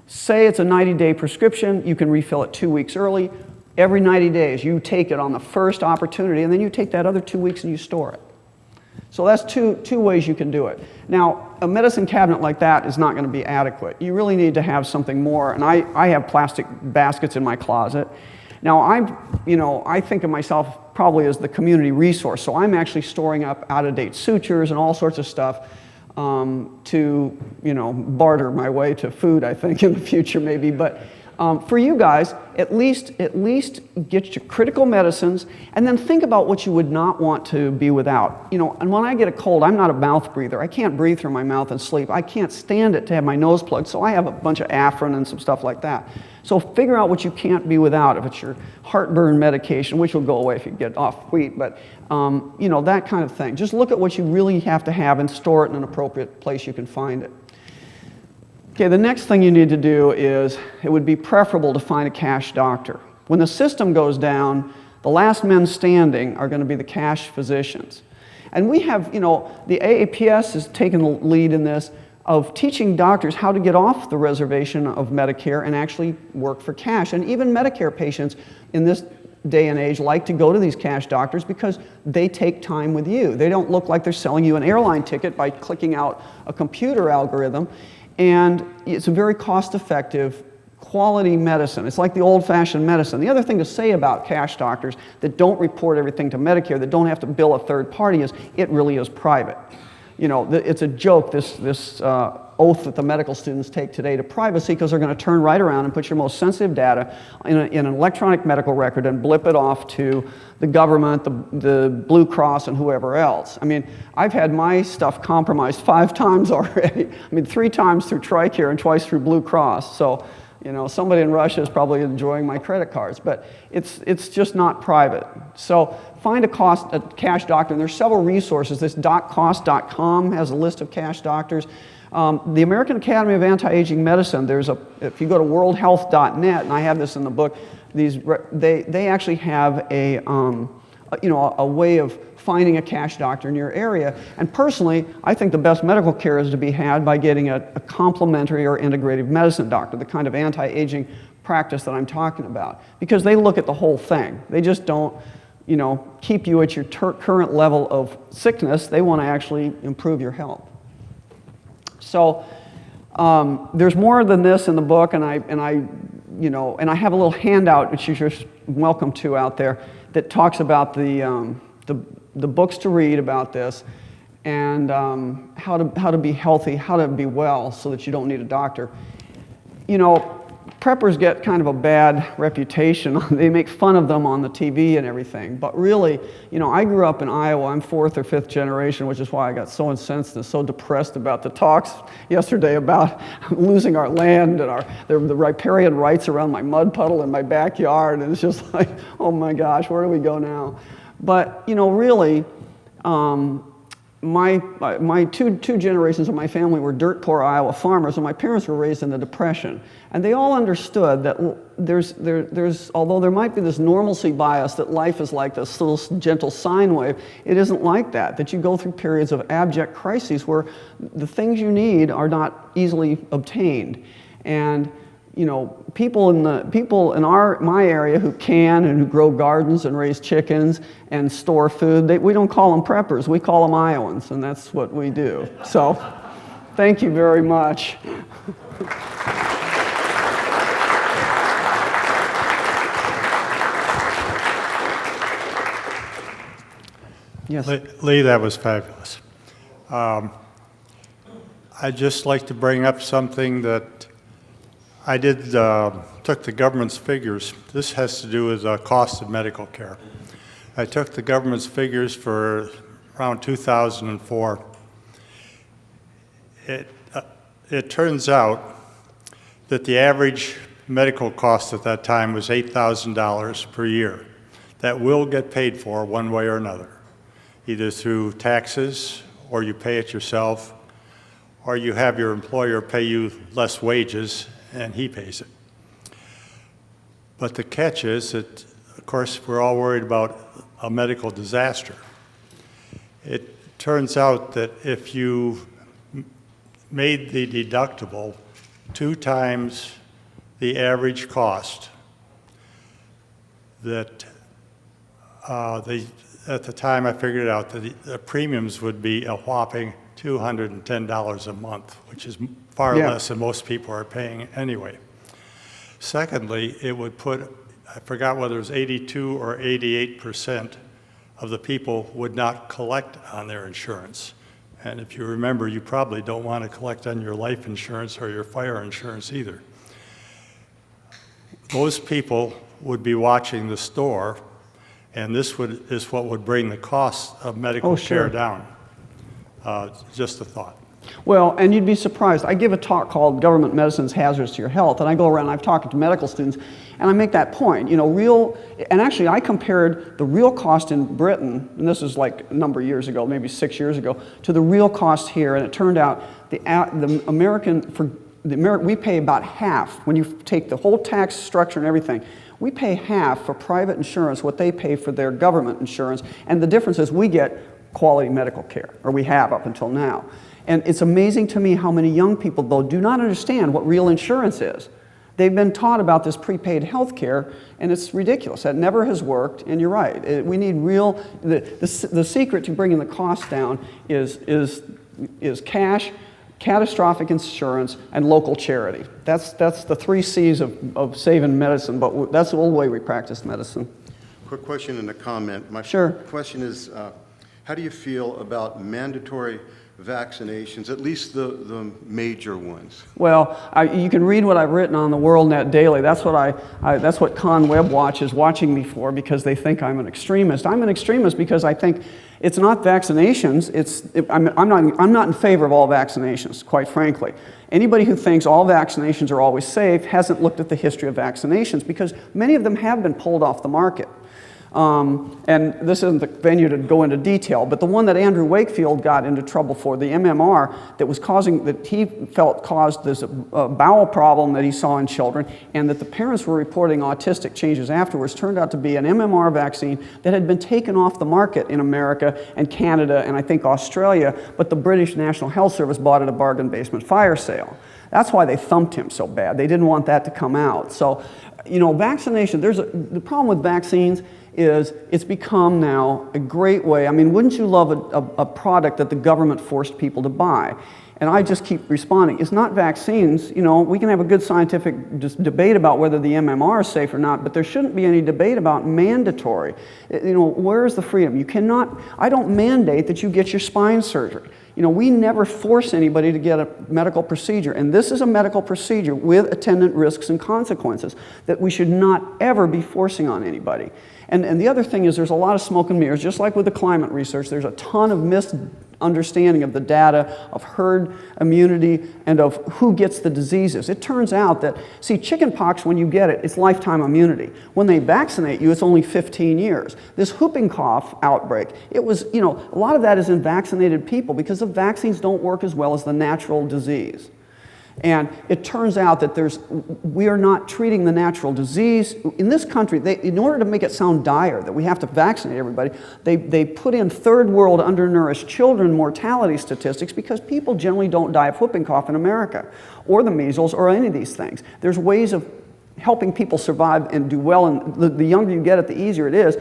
Say it's a 90-day prescription, you can refill it 2 weeks early. Every 90 days, you take it on the first opportunity, and then you take that other 2 weeks and you store it. So that's two ways you can do it. Now, a medicine cabinet like that is not going to be adequate. You really need to have something more, and I have plastic baskets in my closet. Now, I think of myself probably as the community resource, so I'm actually storing up out-of-date sutures and all sorts of stuff to barter my way to food, I think, in the future maybe. But For you guys, at least get your critical medicines, and then think about what you would not want to be without. You know, and when I get a cold, I'm not a mouth breather. I can't breathe through my mouth and sleep. I can't stand it to have my nose plugged, so I have a bunch of Afrin and some stuff like that. So figure out what you can't be without. If it's your heartburn medication, which will go away if you get off wheat, but you know, that kind of thing. Just look at what you really have to have and store it in an appropriate place you can find it. Okay, the next thing you need to do is, it would be preferable to find a cash doctor. When the system goes down, the last men standing are going to be the cash physicians. And we have, you know, the AAPS has taken the lead in this of teaching doctors how to get off the reservation of Medicare and actually work for cash. And even Medicare patients in this day and age like to go to these cash doctors because they take time with you. They don't look like they're selling you an airline ticket by clicking out a computer algorithm. And it's a very cost-effective, quality medicine. It's like the old-fashioned medicine. The other thing to say about cash doctors that don't report everything to Medicare, that don't have to bill a third party, is it really is private. You know, it's a joke, this oath that the medical students take today to privacy, because they're going to turn right around and put your most sensitive data in an electronic medical record and blip it off to the government, the Blue Cross, and whoever else. I mean, I've had my stuff compromised 5 times already. I mean, 3 times through TRICARE and twice through Blue Cross. So, you know, somebody in Russia is probably enjoying my credit cards, but it's just not private. So find a cash doctor, and there's several resources. This doccost.com has a list of cash doctors. The American Academy of Anti-Aging Medicine, if you go to worldhealth.net, and I have this in the book, they actually have a way of finding a cash doctor in your area. And personally, I think the best medical care is to be had by getting a complementary or integrative medicine doctor, the kind of anti-aging practice that I'm talking about, because they look at the whole thing. They just don't, you know, keep you at your current level of sickness. They want to actually improve your health. So there's more than this in the book, and I have a little handout which you're welcome to out there that talks about the books to read about this, and how to be healthy, how to be well, so that you don't need a doctor. You know, preppers get kind of a bad reputation. They make fun of them on the TV and everything, but really, you know, I grew up in Iowa. I'm 4th or 5th generation, which is why I got so incensed and so depressed about the talks yesterday about losing our land and the riparian rights around my mud puddle in my backyard, and it's just like, oh my gosh, where do we go now? But, you know, really, my two generations of my family were dirt poor Iowa farmers, and my parents were raised in the Depression. And they all understood that although there might be this normalcy bias that life is like this little gentle sine wave, it isn't like that, that you go through periods of abject crises where the things you need are not easily obtained. And you know, people in my area who can and who grow gardens and raise chickens and store food, we don't call them preppers, we call them Iowans, and that's what we do. So, thank you very much. Yes. Lee, that was fabulous. I'd just like to bring up something that I took the government's figures. This has to do with the cost of medical care. I took the government's figures for around 2004. It turns out that the average medical cost at that time was $8,000 per year. That will get paid for one way or another, either through taxes, or you pay it yourself, or you have your employer pay you less wages and he pays it. But the catch is that, of course, we're all worried about a medical disaster. It turns out that if you made the deductible 2 times the average cost, that at the time I figured out that the premiums would be a whopping $210 a month, which is far less than most people are paying anyway. Secondly, it would put, I forgot whether it was 82 or 88% of the people would not collect on their insurance. And if you remember, you probably don't want to collect on your life insurance or your fire insurance either. those people would be watching the store, and this is what would bring the cost of medical care down. Just a thought. Well, and you'd be surprised. I give a talk called Government Medicine's Hazards to Your Health, and I go around, I've talked to medical students, and I make that point. You know, and actually I compared the real cost in Britain, and this is like a number of years ago, maybe 6 years ago, to the real cost here, and it turned out we pay about half. When you take the whole tax structure and everything, we pay half for private insurance what they pay for their government insurance, and the difference is we get quality medical care, or we have up until now. And it's amazing to me how many young people, though, do not understand what real insurance is. They've been taught about this prepaid health care, and it's ridiculous. That never has worked, and you're right. We need real, the secret to bringing the cost down is cash, catastrophic insurance, and local charity. That's the 3 C's of saving medicine, but that's the old way we practice medicine. Quick question and a comment. My Sure. question is, how do you feel about mandatory vaccinations, at least the major ones? Well, you can read what I've written on the WorldNet Daily. That's what Con Web Watch is watching me for, because they think I'm an extremist. I'm an extremist because I think it's not vaccinations. I'm not in favor of all vaccinations, quite frankly. Anybody who thinks all vaccinations are always safe hasn't looked at the history of vaccinations, because many of them have been pulled off the market. And this isn't the venue to go into detail, but the one that Andrew Wakefield got into trouble for, the MMR, that he felt caused this bowel problem that he saw in children, and that the parents were reporting autistic changes afterwards, turned out to be an MMR vaccine that had been taken off the market in America and Canada and I think Australia, but the British National Health Service bought at a bargain basement fire sale. That's why they thumped him so bad. They didn't want that to come out. So, you know, vaccination, the problem with vaccines is it's become now a great way. I mean, wouldn't you love a product that the government forced people to buy? And I just keep responding, it's not vaccines. You know, we can have a good scientific debate about whether the MMR is safe or not, but there shouldn't be any debate about mandatory. You know, where is the freedom? You cannot, I don't mandate that you get your spine surgery. You know, we never force anybody to get a medical procedure, and this is a medical procedure with attendant risks and consequences that we should not ever be forcing on anybody. And the other thing is there's a lot of smoke and mirrors, just like with the climate research. There's a ton of misunderstanding of the data, of herd immunity, and of who gets the diseases. It turns out that, see, chickenpox, when you get it, it's lifetime immunity. When they vaccinate you, it's only 15 years. This whooping cough outbreak, it was, you know, a lot of that is in vaccinated people because the vaccines don't work as well as the natural disease. And it turns out that we are not treating the natural disease. In this country, in order to make it sound dire that we have to vaccinate everybody, they put in third world undernourished children mortality statistics because people generally don't die of whooping cough in America, or the measles, or any of these things. There's ways of helping people survive and do well, and the younger you get it, the easier it is.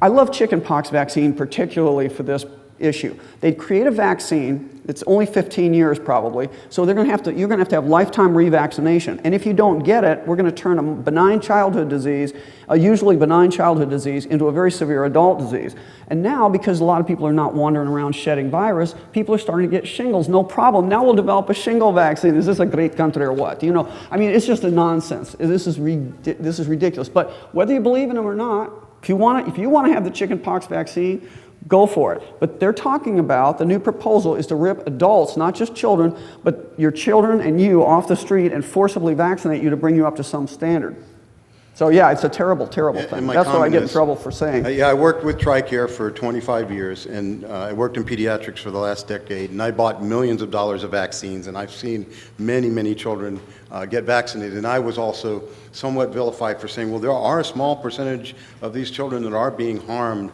I love chickenpox vaccine particularly for this issue. They'd create a vaccine, it's only 15 years probably, so you're going to have to have lifetime revaccination. And if you don't get it, we're going to turn a benign childhood disease, a usually benign childhood disease, into a very severe adult disease. And now, because a lot of people are not wandering around shedding virus, people are starting to get shingles, no problem. Now we'll develop a shingle vaccine. Is this a great country or what? You know, I mean, it's just a nonsense. This is ridiculous. But whether you believe in them or not, if you want to have the chickenpox vaccine, go for it. But they're talking about, the new proposal is to rip adults, not just children, but your children and you off the street and forcibly vaccinate you to bring you up to some standard. So yeah, it's a terrible, terrible thing. That's what I get in trouble for saying. Yeah, I worked with TRICARE for 25 years, and I worked in pediatrics for the last decade, and I bought millions of dollars of vaccines, and I've seen many, many children get vaccinated. And I was also somewhat vilified for saying, well, there are a small percentage of these children that are being harmed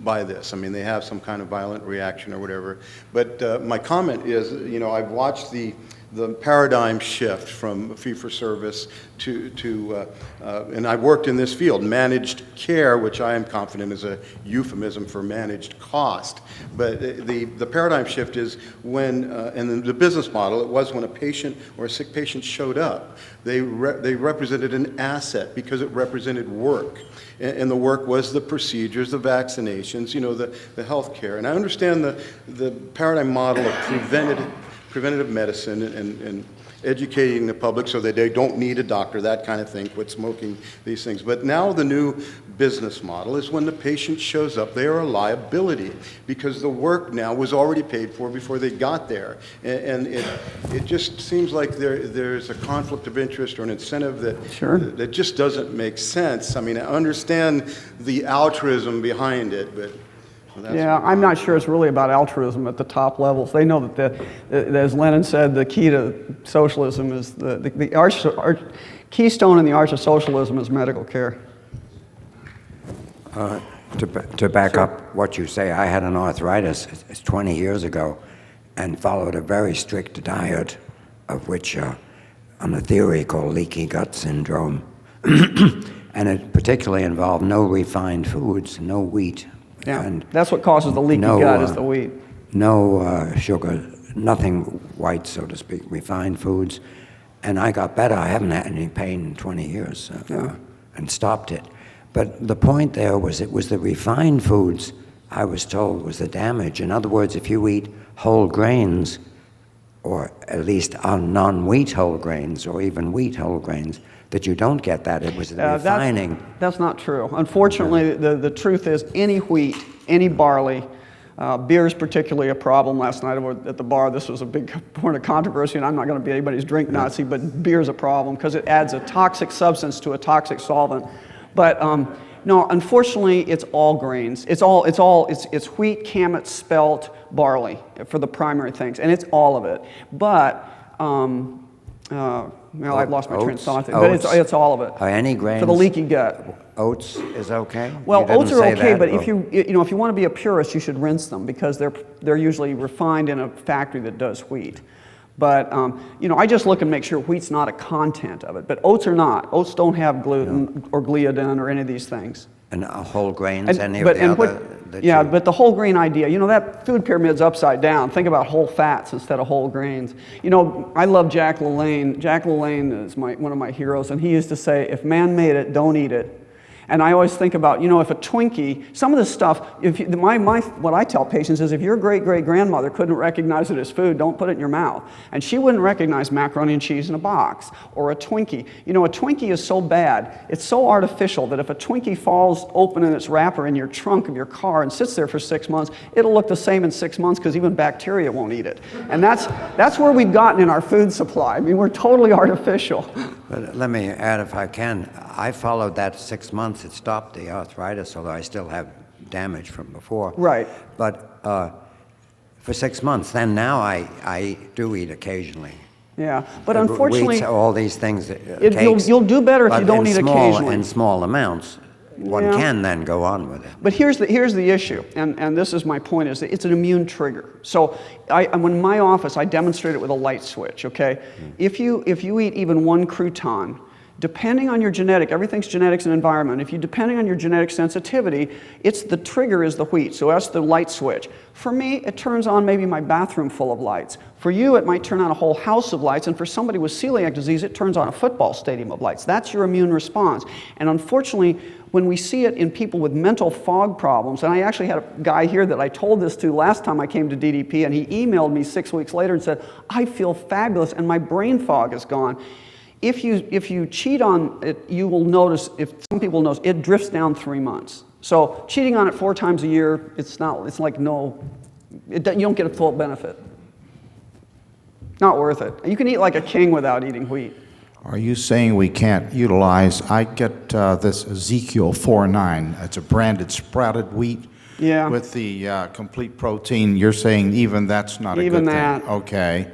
by this. I mean, they have some kind of violent reaction or whatever. But my comment is, you know, I've watched the paradigm shift from fee-for-service and I've worked in this field, managed care, which I am confident is a euphemism for managed cost. But the paradigm shift is when, and the business model, it was when a patient or a sick patient showed up, they represented an asset because it represented work. And the work was the procedures, the vaccinations, you know, the health care. And I understand the paradigm model of preventative medicine and educating the public so that they don't need a doctor, that kind of thing, quit smoking, these things. But now the new business model is when the patient shows up, they are a liability because the work now was already paid for before they got there. And it just seems like there's a conflict of interest or an incentive that just doesn't make sense. I mean, I understand the altruism behind it, but yeah, I'm not sure it's really about altruism at the top levels. They know that, as Lenin said, the key to socialism is the keystone in the arch of socialism is medical care. To back up what you say, I had an arthritis 20 years ago and followed a very strict diet, of which on a theory called leaky gut syndrome, and it particularly involved no refined foods, no wheat. Yeah, and that's what causes the leaky gut is the wheat. No sugar, nothing white, so to speak, refined foods. And I got better. I haven't had any pain in 20 years and stopped it. But the point there was it was the refined foods, I was told, was the damage. In other words, if you eat whole grains, or at least non-wheat whole grains, or even wheat whole grains, that you don't get that. It was the refining. That's not true. Unfortunately, the truth is any wheat, any barley, beer is particularly a problem. Last night at the bar, this was a big point of controversy, and I'm not going to be anybody's drink Nazi, but beer is a problem because it adds a toxic substance to a toxic solvent. But no, unfortunately, it's all grains. It's wheat, kamut, spelt, barley for the primary things, and it's all of it. But I've lost my train of thought, but it's all of it. Any grains? For the leaky gut. Oats is okay? Well, oats are okay, but if you want to be a purist, you should rinse them because they're usually refined in a factory that does wheat. But I just look and make sure wheat's not a content of it. But oats are not. Oats don't have gluten or gliadin or any of these things. And whole grains, but the whole grain idea, that food pyramid's upside down. Think about whole fats instead of whole grains. I love Jack LaLanne. Jack LaLanne is one of my heroes, and he used to say, if man made it, don't eat it. And I always think about, if a Twinkie, some of this stuff, what I tell patients is if your great-great-grandmother couldn't recognize it as food, don't put it in your mouth. And she wouldn't recognize macaroni and cheese in a box or a Twinkie. A Twinkie is so bad, it's so artificial that if a Twinkie falls open in its wrapper in your trunk of your car and sits there for 6 months, it'll look the same in 6 months because even bacteria won't eat it. And that's where we've gotten in our food supply. I mean, we're totally artificial. But let me add, if I can, I followed that 6 months. It stopped the arthritis, although I still have damage from before. Right. But for 6 months, then now I do eat occasionally. Yeah, but unfortunately, wheat, all these things, cakes, you'll do better if you don't eat occasionally. In small amounts. One can then go on with it. But here's the issue, and this is my point, is that it's an immune trigger. So when in my office, I demonstrate it with a light switch, okay? If you eat even one crouton, depending on your everything's genetics and environment, depending on your genetic sensitivity, the trigger is the wheat, so that's the light switch. For me, it turns on maybe my bathroom full of lights. For you, it might turn on a whole house of lights, and for somebody with celiac disease, it turns on a football stadium of lights. That's your immune response. And unfortunately, when we see it in people with mental fog problems, and I actually had a guy here that I told this to last time I came to DDP, and he emailed me 6 weeks later and said, I feel fabulous, and my brain fog is gone. If you cheat on it, you will notice, some people notice, it drifts down 3 months. So cheating on it 4 times a year, you don't get a full benefit. Not worth it. You can eat like a king without eating wheat. Are you saying we can't utilize, I get this Ezekiel 4.9, it's a branded sprouted wheat with the complete protein. You're saying even that's not a good thing? Okay.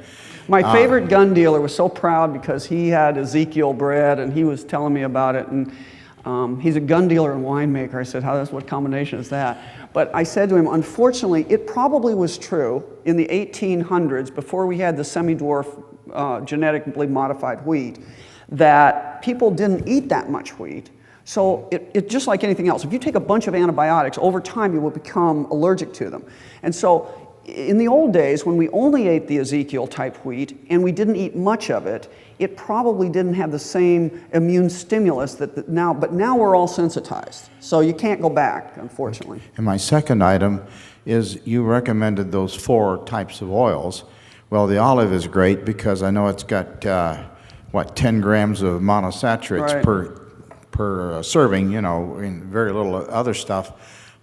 My favorite gun dealer was so proud because he had Ezekiel bread and he was telling me about it. And he's a gun dealer and winemaker. I said, what combination is that? But I said to him, unfortunately, it probably was true in the 1800s, before we had the semi-dwarf genetically modified wheat, that people didn't eat that much wheat. So it just like anything else, if you take a bunch of antibiotics, over time you will become allergic to them. And so in the old days, when we only ate the Ezekiel type wheat and we didn't eat much of it, it probably didn't have the same immune stimulus but now we're all sensitized. So you can't go back, unfortunately. And my second item is you recommended those 4 types of oils. Well, the olive is great because I know it's got, 10 grams of monosaturates Right. per serving, and very little other stuff.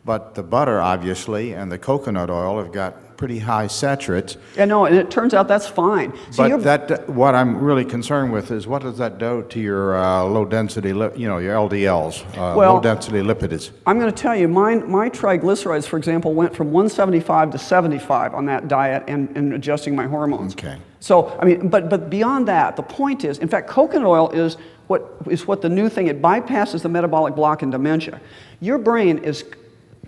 But the butter, obviously, and the coconut oil have got pretty high saturates. Yeah, no, and it turns out that's fine. So But what I'm really concerned with is what does that do to your low-density, your LDLs, low-density lipids? I'm going to tell you, my triglycerides, for example, went from 175 to 75 on that diet and adjusting my hormones. Okay. So, I mean, but beyond that, the point is, in fact, coconut oil is what the new thing, it bypasses the metabolic block in dementia. Your brain is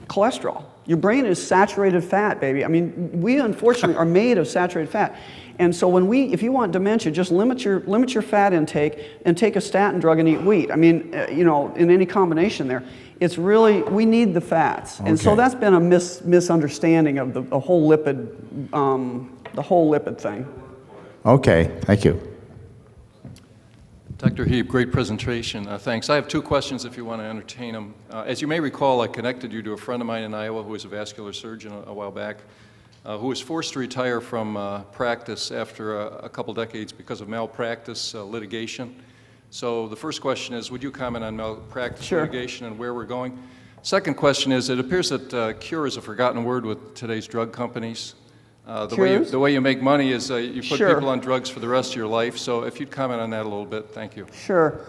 cholesterol. Your brain is saturated fat, baby. I mean, we unfortunately are made of saturated fat. And so if you want dementia, just limit your fat intake and take a statin drug and eat wheat. I mean, in any combination there. It's really, we need the fats. And so that's been a misunderstanding of the whole lipid thing. Okay, thank you. Dr. Hieb, great presentation. Thanks. I have two questions if you want to entertain them. As you may recall, I connected you to a friend of mine in Iowa who was a vascular surgeon a while back, who was forced to retire from practice after a couple decades because of malpractice litigation. So the first question is, would you comment on malpractice litigation and where we're going? Second question is, it appears that cure is a forgotten word with today's drug companies. The way you make money is you put people on drugs for the rest of your life. So if you'd comment on that a little bit, thank you. Sure.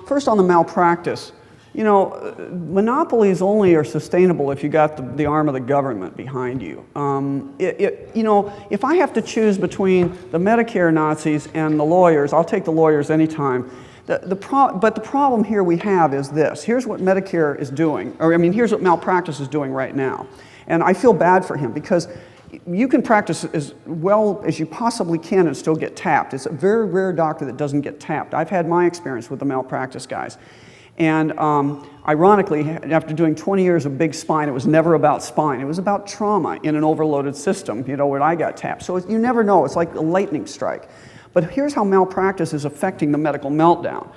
First on the malpractice. Monopolies only are sustainable if you got the arm of the government behind you. If I have to choose between the Medicare Nazis and the lawyers, I'll take the lawyers anytime. But the problem here we have is this. Here's what Medicare is doing, here's what malpractice is doing right now. And I feel bad for him because you can practice as well as you possibly can and still get tapped. It's a very rare doctor that doesn't get tapped. I've had my experience with the malpractice guys. And ironically, after doing 20 years of big spine, it was never about spine. It was about trauma in an overloaded system, where I got tapped. So you never know. It's like a lightning strike. But here's how malpractice is affecting the medical meltdown.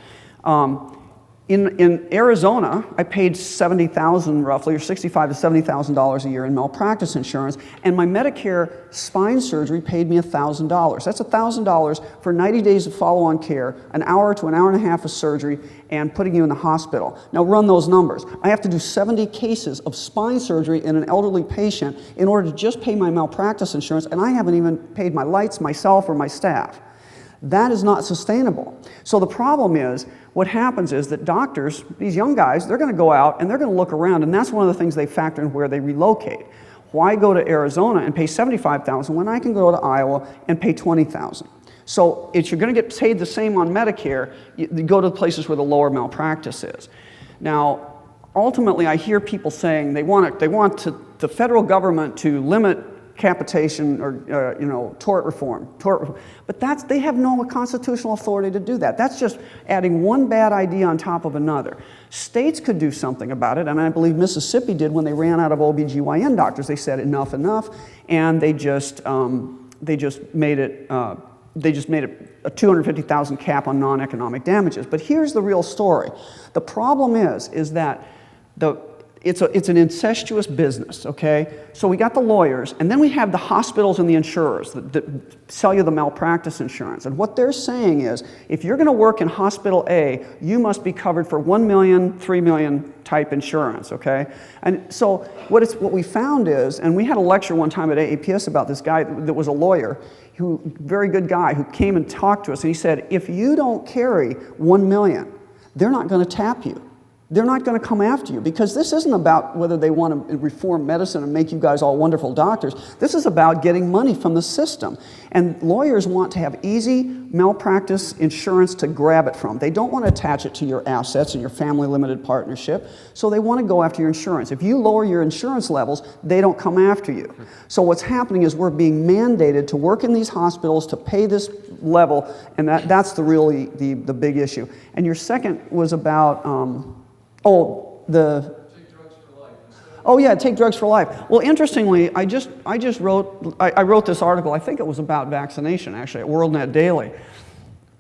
In Arizona, I paid $70,000 roughly, or $65,000 to $70,000 a year in malpractice insurance, and my Medicare spine surgery paid me $1,000. That's $1,000 for 90 days of follow-on care, an hour to an hour and a half of surgery, and putting you in the hospital. Now run those numbers. I have to do 70 cases of spine surgery in an elderly patient in order to just pay my malpractice insurance, and I haven't even paid my lights, myself, or my staff. That is not sustainable. So the problem is, what happens is that doctors, these young guys, they're going to go out and they're going to look around, and that's one of the things they factor in where they relocate. Why go to Arizona and pay $75,000 when I can go to Iowa and pay $20,000? So if you're going to get paid the same on Medicare, you go to the places where the lower malpractice is. Now, ultimately, I hear people saying they want the federal government to limit capitation or tort reform. But they have no constitutional authority to do that. That's just adding one bad idea on top of another. States could do something about it, and I believe Mississippi did when they ran out of OBGYN doctors. They said enough, and they just made it a $250,000 cap on non-economic damages. But here's the real story. The problem is that it's an incestuous business, okay? So we got the lawyers, and then we have the hospitals and the insurers that sell you the malpractice insurance. And what they're saying is, if you're gonna work in hospital A, you must be covered for 1 million, 3 million type insurance, okay? And so what we found is, and we had a lecture one time at AAPS about this guy that was a lawyer, very good guy, who came and talked to us, and he said, if you don't carry 1 million, they're not gonna tap you. They're not going to come after you, because this isn't about whether they want to reform medicine and make you guys all wonderful doctors. This is about getting money from the system. And lawyers want to have easy malpractice insurance to grab it from. They don't want to attach it to your assets and your family limited partnership, so they want to go after your insurance. If you lower your insurance levels, they don't come after you. So what's happening is we're being mandated to work in these hospitals to pay this level, and that's the big issue. And your second was about take drugs for life. Oh yeah, take drugs for life. Well, interestingly, I wrote this article. I think it was about vaccination, actually, at WorldNet Daily.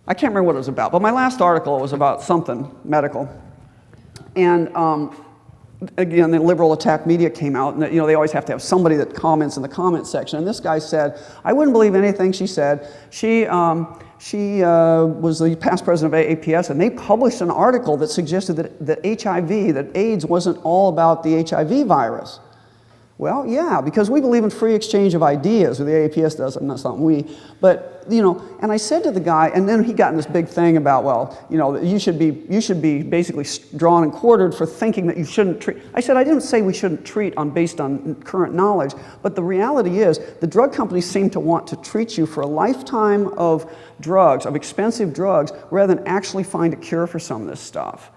I can't remember what it was about, but my last article was about something medical. And again, the liberal attack media came out, and they always have to have somebody that comments in the comment section. And this guy said, I wouldn't believe anything she said. She was the past president of AAPS, and they published an article that suggested that AIDS wasn't all about the HIV virus. Well, yeah, because we believe in free exchange of ideas, or the AAPS does, and that's not we. But, and I said to the guy, and then he got in this big thing about, well, you should be basically drawn and quartered for thinking that you shouldn't treat. I said, I didn't say we shouldn't treat based on current knowledge, but the reality is the drug companies seem to want to treat you for a lifetime of drugs, of expensive drugs, rather than actually find a cure for some of this stuff.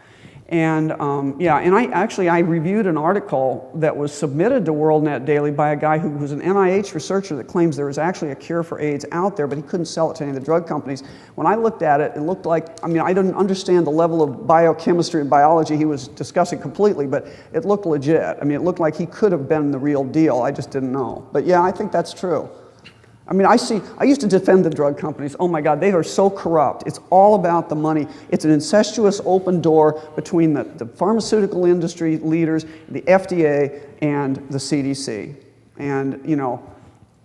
And I reviewed an article that was submitted to WorldNet Daily by a guy who was an NIH researcher that claims there is actually a cure for AIDS out there, but he couldn't sell it to any of the drug companies. When I looked at it, it looked like, I didn't understand the level of biochemistry and biology he was discussing completely, but it looked legit. It looked like he could have been the real deal. I just didn't know. But yeah, I think that's true. I used to defend the drug companies. Oh my God, they are so corrupt. It's all about the money. It's an incestuous open door between the pharmaceutical industry leaders, the FDA, and the CDC. And,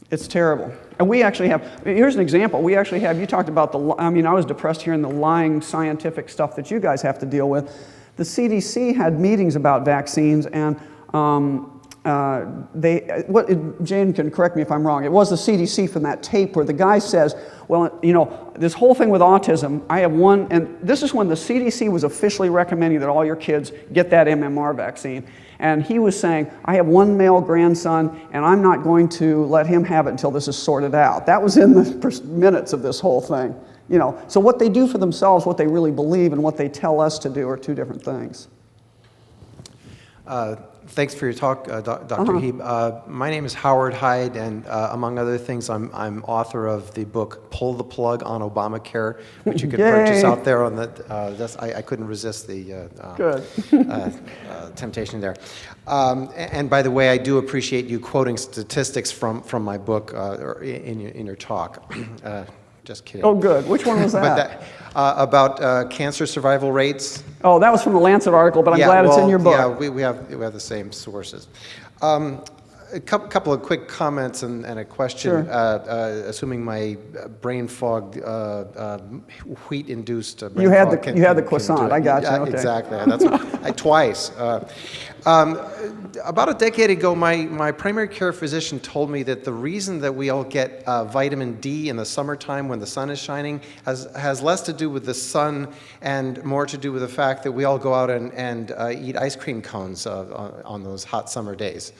it's terrible. And we actually have, here's an example. We actually have, you talked about I was depressed hearing the lying scientific stuff that you guys have to deal with. The CDC had meetings about vaccines, and Jane can correct me if I'm wrong, it was the CDC from that tape where the guy says, well, this whole thing with autism, I have one, and this is when the CDC was officially recommending that all your kids get that MMR vaccine. And he was saying, I have one male grandson, and I'm not going to let him have it until this is sorted out. That was in the minutes of this whole thing. So what they do for themselves, what they really believe, and what they tell us to do are two different things. Thanks for your talk, Dr. Hieb. My name is Howard Hyde, and among other things, I'm author of the book Pull the Plug on Obamacare, which you can purchase out there on the. I couldn't resist the temptation there. And by the way, I do appreciate you quoting statistics from my book in your talk. Just kidding. Oh, good. Which one was that? About cancer survival rates. Oh, that was from the Lancet article, but I'm glad it's in your book. Yeah, we have the same sources. A couple of quick comments and a question. Sure. Assuming my brain fog, wheat-induced brain you had fog you had the croissant. I got you. Okay. Exactly. That's twice. About a decade ago, my primary care physician told me that the reason that we all get vitamin D in the summertime when the sun is shining has less to do with the sun and more to do with the fact that we all go out and eat ice cream cones on those hot summer days.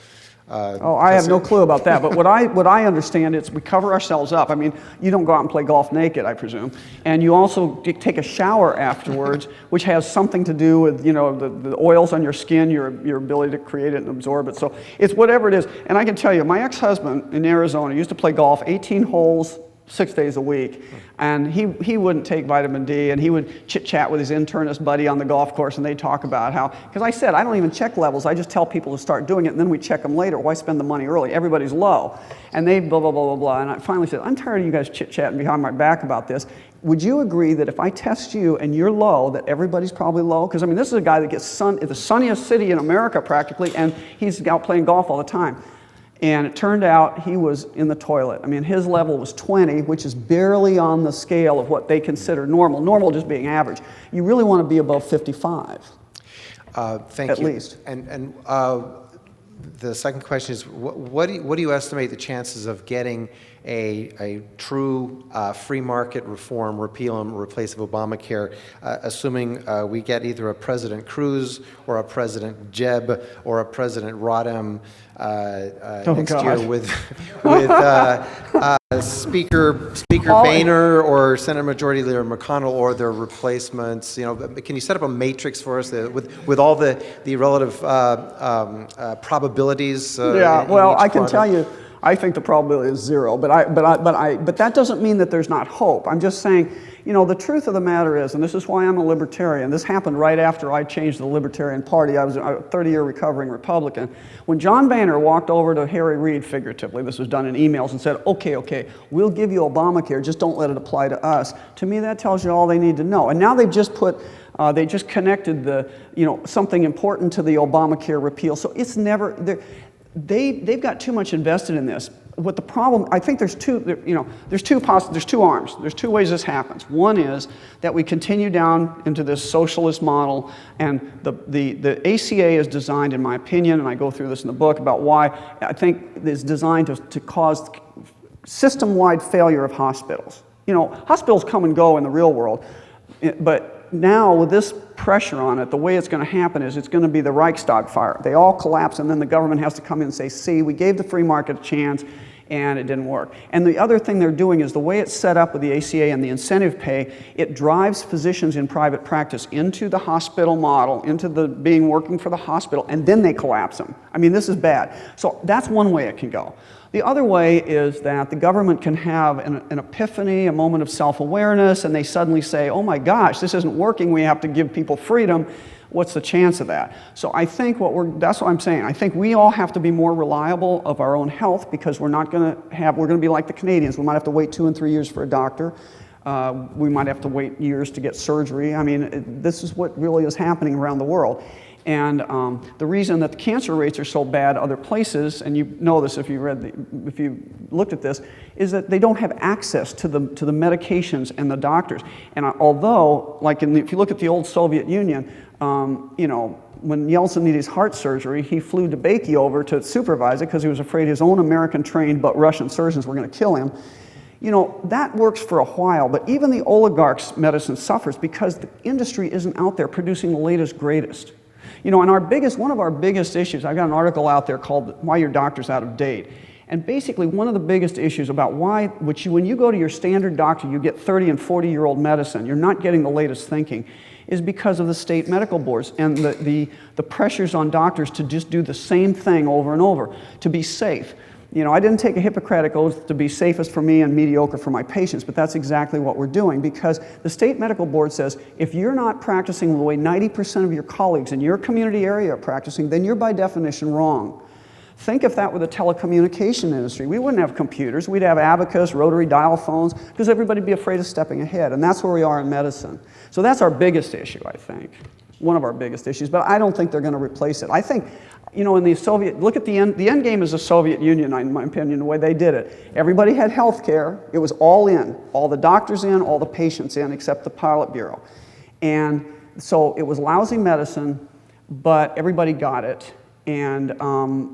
I have no clue about that, but what I understand is we cover ourselves up. You don't go out and play golf naked, I presume, and you also take a shower afterwards, which has something to do with the oils on your skin, your ability to create it and absorb it. So it's whatever it is. And I can tell you, my ex-husband in Arizona used to play golf 18 holes 6 days a week, and he wouldn't take vitamin D, and he would chit-chat with his internist buddy on the golf course, and they'd talk about how, because I said, I don't even check levels, I just tell people to start doing it, and then we check them later. Why spend the money early? Everybody's low. And they blah, blah, blah, blah, blah, and I finally said, I'm tired of you guys chit-chatting behind my back about this. Would you agree that if I test you and you're low, that everybody's probably low? Because this is a guy that gets the sunniest city in America practically, and he's out playing golf all the time. And it turned out he was in the toilet. His level was 20, which is barely on the scale of what they consider normal. Normal just being average. You really want to be above 55. Thank at you. least. And the second question is, what do you estimate the chances of getting a true free market reform, repeal and replace of Obamacare, assuming we get either a President Cruz or a President Jeb or a President Rodham next year with Speaker Boehner or Senate Majority Leader McConnell or their replacements? Can you set up a matrix for us with all the relative probabilities? I can tell you, I think the probability is 0, but that doesn't mean that there's not hope. I'm just saying, You know, the truth of the matter is, and this is why I'm a libertarian, this happened right after I changed the Libertarian Party. I was a 30-year recovering Republican. When John Boehner walked over to Harry Reid, figuratively, this was done in emails, and said, okay, we'll give you Obamacare, just don't let it apply to us. To me, that tells you all they need to know. And now they've just put, they just connected the, you know, something important to the Obamacare repeal. So it's never, they've got too much invested in this. What the problem, I think there's two arms. There's two ways this happens. One is that we continue down into this socialist model, and the ACA is designed, in my opinion, and I go through this in the book about why I think it's designed to cause system-wide failure of hospitals. You know, hospitals come and go in the real world, but now with this pressure on it, the way it's going to happen is it's going to be the Reichstag fire. They all collapse, and then the government has to come in and say, see, we gave the free market a chance, and it didn't work. And the other thing they're doing is the way it's set up with the ACA and the incentive pay, it drives physicians in private practice into the hospital model, into the working for the hospital, and then they collapse them. I mean, this is bad. So that's one way it can go. The other way is that the government can have an epiphany, a moment of self-awareness, and they suddenly say, oh my gosh, this isn't working, we have to give people freedom. What's the chance of that? So I think that's what I'm saying. I think we all have to be more reliable of our own health, because we're going to be like the Canadians. We might have to wait 2 and 3 years for a doctor. We might have to wait years to get surgery. I mean, this is what really is happening around the world. And the reason that the cancer rates are so bad other places, and you know this if you looked at this, is that they don't have access to the medications and the doctors. And although, like if you look at the old Soviet Union, you know, when Yeltsin needed his heart surgery, he flew DeBakey over to supervise it because he was afraid his own American-trained but Russian surgeons were going to kill him. You know, that works for a while, but even the oligarchs' medicine suffers because the industry isn't out there producing the latest, greatest. You know, and one of our biggest issues, I've got an article out there called Why Your Doctor's Out of Date. And basically, one of the biggest issues about when you go to your standard doctor, you get 30 and 40-year-old medicine, you're not getting the latest thinking, is because of the state medical boards and the pressures on doctors to just do the same thing over and over, to be safe. You know, I didn't take a Hippocratic oath to be safest for me and mediocre for my patients, but that's exactly what we're doing, because the state medical board says if you're not practicing the way 90% of your colleagues in your community area are practicing, then you're by definition wrong. Think if that were the telecommunication industry. We wouldn't have computers. We'd have abacus, rotary dial phones, because everybody'd be afraid of stepping ahead. And that's where we are in medicine. So that's our biggest issue, I think. One of our biggest issues. But I don't think they're going to replace it. I think, you know, in the Soviet, look at the end game is the Soviet Union, in my opinion, the way they did it. Everybody had health care. It was all in. All the doctors in, all the patients in, except the Politburo. And so it was lousy medicine, but everybody got it. And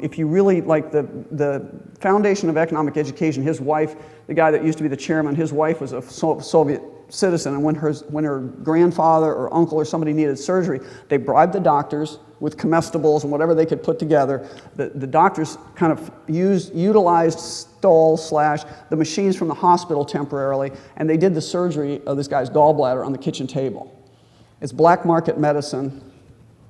if you really, like the Foundation of Economic Education, his wife, the guy that used to be the chairman, his wife was a Soviet citizen, and when her grandfather or uncle or somebody needed surgery, they bribed the doctors with comestibles and whatever they could put together. The doctors kind of stole the machines from the hospital temporarily, and they did the surgery of this guy's gallbladder on the kitchen table. It's black market medicine.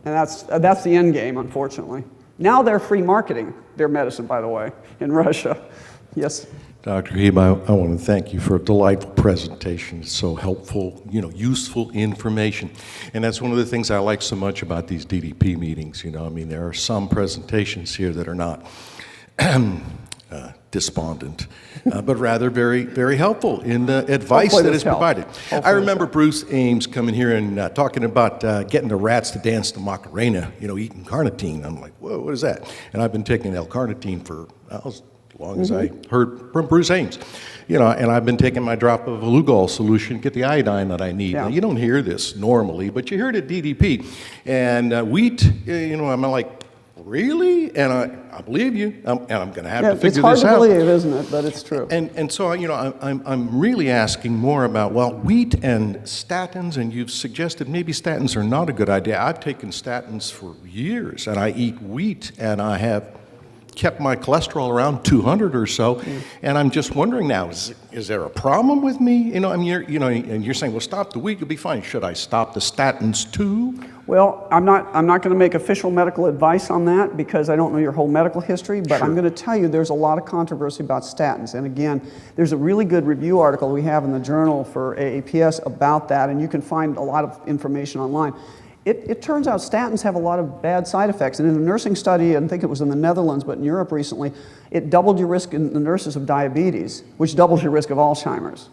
And that's the end game, unfortunately. Now they're free marketing their medicine, by the way, in Russia. Yes? Dr. Hieb, I want to thank you for a delightful presentation. It's so helpful, you know, useful information. And that's one of the things I like so much about these DDP meetings. You know, I mean, there are some presentations here that are not despondent, but rather very, very helpful in the advice that is provided. I remember Bruce Ames coming here and talking about getting the rats to dance the Macarena, you know, eating carnitine. I'm like, whoa, what is that? And I've been taking L-carnitine for as long as I heard from Bruce Ames. You know, and I've been taking my drop of Lugol solution to get the iodine that I need. Yeah. Now, you don't hear this normally, but you hear it at DDP. And wheat, you know, I'm like, really? And I believe you, and I'm going to have to figure this out. It's hard to believe, isn't it? But it's true. And so, you know, I'm really asking more about, well, wheat and statins, and you've suggested maybe statins are not a good idea. I've taken statins for years, and I eat wheat, and I have kept my cholesterol around 200 or so, and I'm just wondering now, is there a problem with me? You know, I mean, and you're saying, well, stop the wheat, you'll be fine. Should I stop the statins too? Well, I'm not going to make official medical advice on that because I don't know your whole medical history, but I'm going to tell you there's a lot of controversy about statins. And again, there's a really good review article we have in the journal for AAPS about that, and you can find a lot of information online. It turns out statins have a lot of bad side effects. And in a nursing study, I think it was in the Netherlands, but in Europe recently, it doubled your risk in the nurses of diabetes, which doubles your risk of Alzheimer's.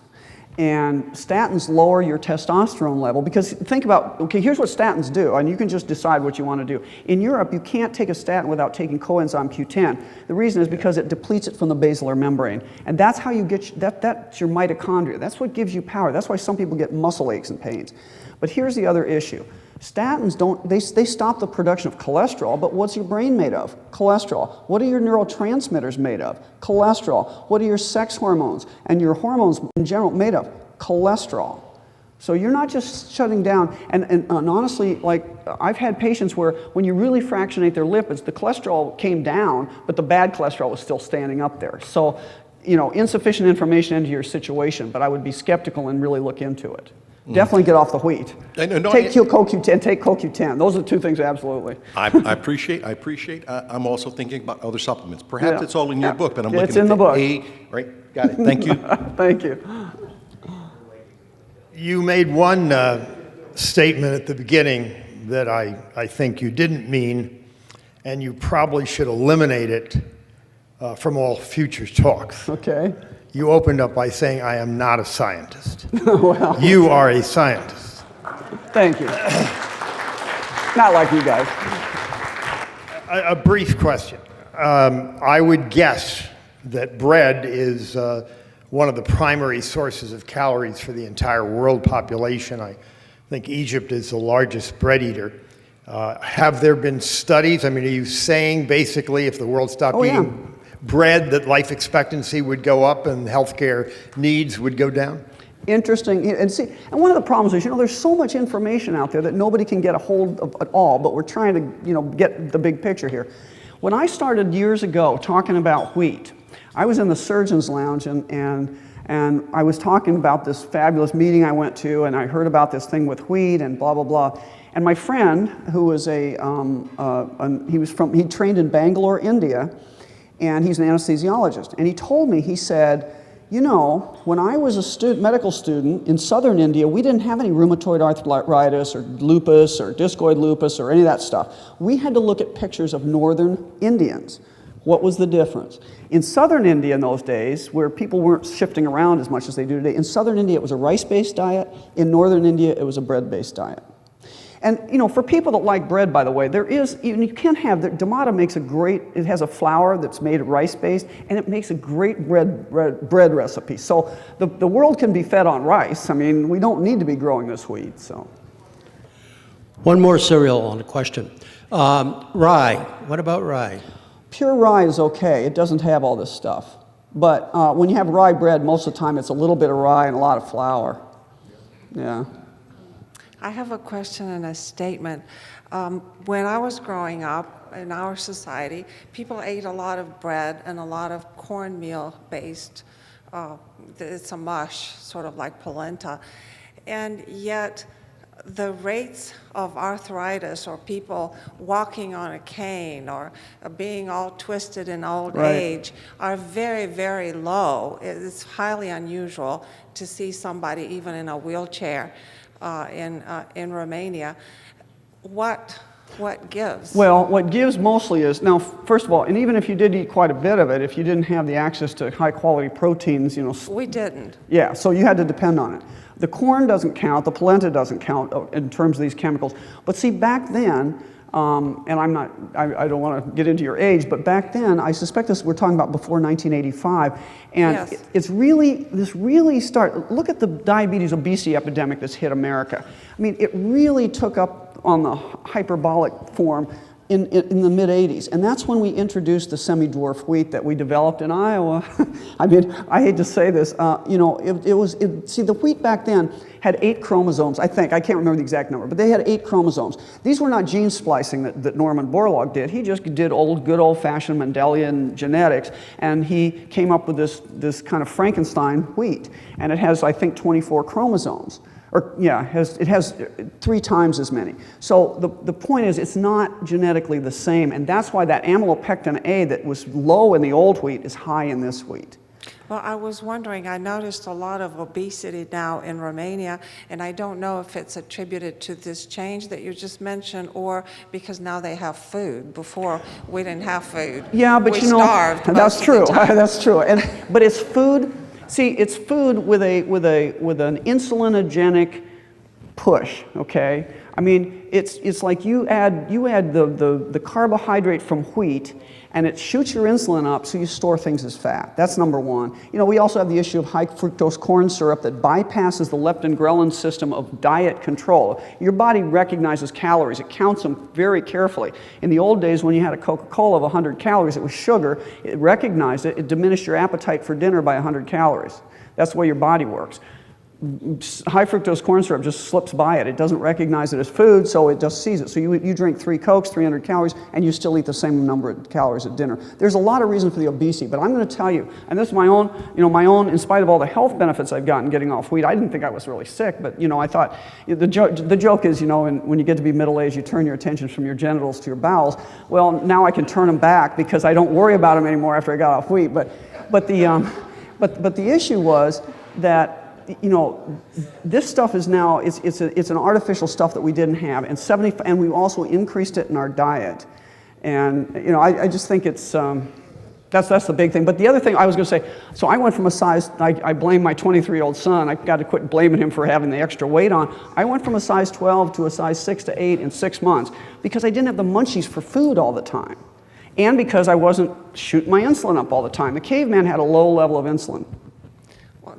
And statins lower your testosterone level because think about, okay, here's what statins do, and you can just decide what you want to do. In Europe, you can't take a statin without taking coenzyme Q10. The reason is because it depletes it from the basilar membrane. And that's how you get, that's your mitochondria. That's what gives you power. That's why some people get muscle aches and pains. But here's the other issue. Statins don't, they stop the production of cholesterol, but what's your brain made of? Cholesterol. What are your neurotransmitters made of? Cholesterol. What are your sex hormones and your hormones in general made of? Cholesterol. So you're not just shutting down, and honestly, like I've had patients where when you really fractionate their lipids, the cholesterol came down, but the bad cholesterol was still standing up there. So, you know, insufficient information into your situation, but I would be skeptical and really look into it. Definitely get off the wheat. Take CoQ10, take CoQ10. Those are the two things, absolutely. I appreciate. I'm also thinking about other supplements. Perhaps it's all in your book, but I'm looking it's in the book. Right, got it. Thank you. Thank you. You made one statement at the beginning that I think you didn't mean, and you probably should eliminate it from all future talks. Okay. You opened up by saying, I am not a scientist. Well, you are a scientist. Thank you. Not like you guys. A brief question. I would guess that bread is one of the primary sources of calories for the entire world population. I think Egypt is the largest bread eater. Have there been studies? I mean, are you saying basically if the world stopped eating bread that life expectancy would go up and healthcare needs would go down? Interesting. And see, and one of the problems is, you know, there's so much information out there that nobody can get a hold of at all, but we're trying to, you know, get the big picture here. When I started years ago talking about wheat, I was in the surgeon's lounge and I was talking about this fabulous meeting I went to, and I heard about this thing with wheat and blah, blah, blah. And my friend, who was he trained in Bangalore, India, and he's an anesthesiologist. And he told me, he said, you know, when I was a medical student in southern India, we didn't have any rheumatoid arthritis or lupus or discoid lupus or any of that stuff. We had to look at pictures of northern Indians. What was the difference? In southern India in those days, where people weren't shifting around as much as they do today, in southern India it was a rice-based diet. In northern India it was a bread-based diet. And, you know, for people that like bread, by the way, there is, you can have, Damata makes a great, it has a flour that's made rice-based, and it makes a great bread recipe. So the world can be fed on rice. I mean, we don't need to be growing this wheat, so. One more cereal on the question. Rye, what about rye? Pure rye is okay. It doesn't have all this stuff. But when you have rye bread, most of the time it's a little bit of rye and a lot of flour. Yeah. I have a question and a statement. When I was growing up in our society, people ate a lot of bread and a lot of cornmeal based. It's a mush, sort of like polenta. And yet the rates of arthritis or people walking on a cane or being all twisted in old age are very, very low. It's highly unusual to see somebody even in a wheelchair in Romania. What gives? Well, what gives mostly is, now, first of all, and even if you did eat quite a bit of it, if you didn't have the access to high quality proteins, you know. We didn't. Yeah, so you had to depend on it. The corn doesn't count, the polenta doesn't count in terms of these chemicals. But see, back then, and I don't want to get into your age, but back then, I suspect we're talking about before 1985, and it's really, look at the diabetes obesity epidemic that's hit America. I mean, it really took up on the hyperbolic form in the mid-'80s. And that's when we introduced the semi-dwarf wheat that we developed in Iowa. I mean, I hate to say this, you know, see, the wheat back then had 8 chromosomes, I think. I can't remember the exact number, but they had 8 chromosomes. These were not gene splicing that Norman Borlaug did. He just did good old-fashioned Mendelian genetics, and he came up with this kind of Frankenstein wheat. And it has, I think, 24 chromosomes. Or, yeah, it has 3 times as many. So the point is, it's not genetically the same, and that's why that amylopectin A that was low in the old wheat is high in this wheat. Well, I was wondering, I noticed a lot of obesity now in Romania, and I don't know if it's attributed to this change that you just mentioned, or because now they have food. Before, we didn't have food. Yeah, but we you know, starved that's most true. of the time. That's true. But it's food. See, it's food with an insulinogenic push. Okay, I mean, it's like you add the carbohydrate from wheat, and it shoots your insulin up, so you store things as fat. That's number one. You know, we also have the issue of high fructose corn syrup that bypasses the leptin-ghrelin system of diet control. Your body recognizes calories. It counts them very carefully. In the old days, when you had a Coca-Cola of 100 calories, it was sugar. It recognized it. It diminished your appetite for dinner by 100 calories. That's the way your body works. High fructose corn syrup just slips by it. It doesn't recognize it as food, so it just sees it. So you drink 3 Cokes, 300 calories, and you still eat the same number of calories at dinner. There's a lot of reason for the obesity, but I'm going to tell you, and this is my own, in spite of all the health benefits I've gotten getting off wheat, I didn't think I was really sick, but, I thought, the joke is, when you get to be middle-aged, you turn your attention from your genitals to your bowels. Well, now I can turn them back because I don't worry about them anymore after I got off wheat, but the issue was that this stuff is now, it's an artificial stuff that we didn't have, and we also increased it in our diet. And, I just think it's, that's the big thing. But the other thing I was going to say, so I went from a size, I blame my 23-year-old son, I got to quit blaming him for having the extra weight on. I went from a size 12 to a size 6 to 8 in 6 months because I didn't have the munchies for food all the time. And because I wasn't shooting my insulin up all the time. The caveman had a low level of insulin.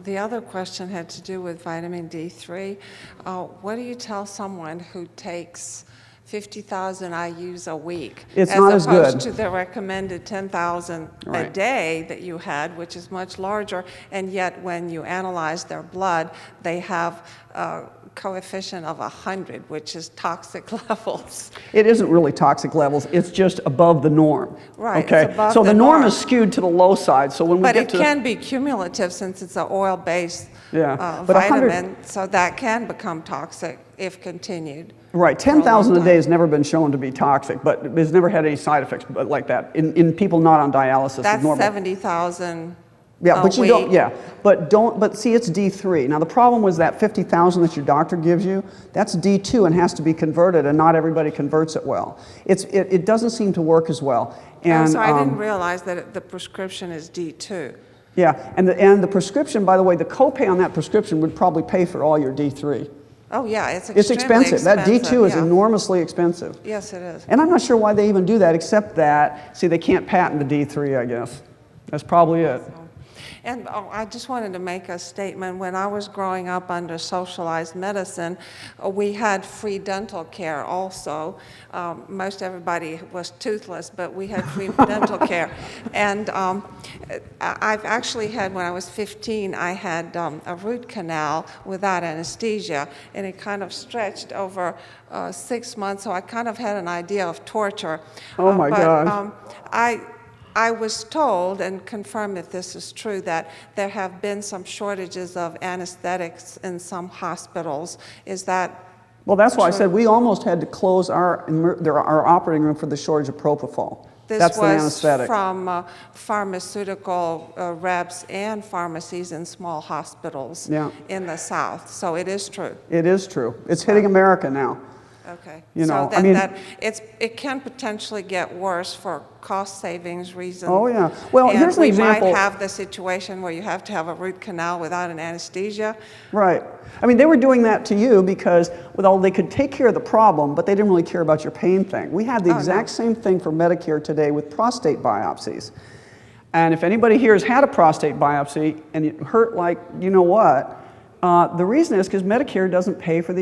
The other question had to do with vitamin D3. What do you tell someone who takes 50,000 IUs a week it's not as good as opposed to the recommended 10,000 a day that you had, which is much larger, and yet when you analyze their blood, they have a coefficient of 100, which is toxic levels. It isn't really toxic levels, it's just above the norm. Right, okay? it's above so the norm norm is skewed to the low side, so when we but get it to can be cumulative since it's an oil-based but vitamin, so that can become toxic if continued. Right, 10,000 a day has never been shown to be toxic, but it's never had any side effects like that in people not on dialysis. That's normal. 70,000 Yeah, but you week. don't, but see, it's D3. Now the problem was that 50,000 that your doctor gives you, that's D2 and has to be converted, and not everybody converts it well. It doesn't seem to work as well. And, so I didn't realize that the prescription is D2. Yeah, and the prescription, by the way, the copay on that prescription would probably pay for all your D3. Oh yeah, it's expensive. That D2 is enormously expensive. Yes, it is. And I'm not sure why they even do that, except that, see, they can't patent the D3, I guess. That's probably it. And I just wanted to make a statement. When I was growing up under socialized medicine, we had free dental care also. Most everybody was toothless, but we had free dental care. And I've actually had, when I was 15, I had a root canal without anesthesia, and it kind of stretched over 6 months, so I kind of had an idea of torture. Oh my God. I was told, and confirm if this is true, that there have been some shortages of anesthetics in some hospitals. Is that Well, that's why I true? said we almost had to close our operating room for the shortage of propofol. That's the was anesthetic. from pharmaceutical reps and pharmacies in small hospitals in the South. So it is true. It is true. It's hitting America now. Okay. So then it can potentially get worse for cost savings reasons. Oh yeah. Well, and here's an example. we might have the situation where you have to have a root canal without an anesthesia. Right. I mean, they were doing that to you because, they could take care of the problem, but they didn't really care about your pain thing. We have the exact same thing for Medicare today with prostate biopsies. And if anybody here has had a prostate biopsy and it hurt like, you know what, The reason is because Medicare doesn't pay for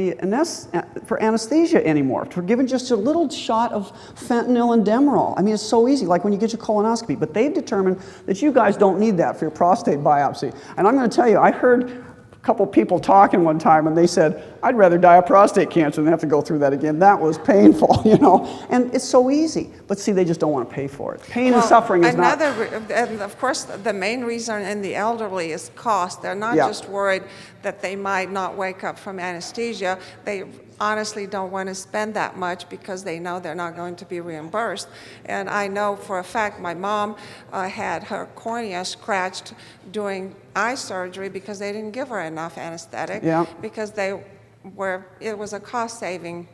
for anesthesia anymore. We're given just a little shot of fentanyl and Demerol. I mean, it's so easy, like when you get your colonoscopy. But they've determined that you guys don't need that for your prostate biopsy. And I'm going to tell you, I heard a couple people talking one time, and they said, I'd rather die of prostate cancer than have to go through that again. That was painful, you know. And it's so easy. But see, they just don't want to pay for it. Pain and suffering is not... And of course, the main reason in the elderly is cost. They're not just worried that they might not wake up from anesthesia. They honestly don't want to spend that much because they know they're not going to be reimbursed. And I know for a fact my mom had her cornea scratched doing eye surgery because they didn't give her enough anesthetic because it was a cost-saving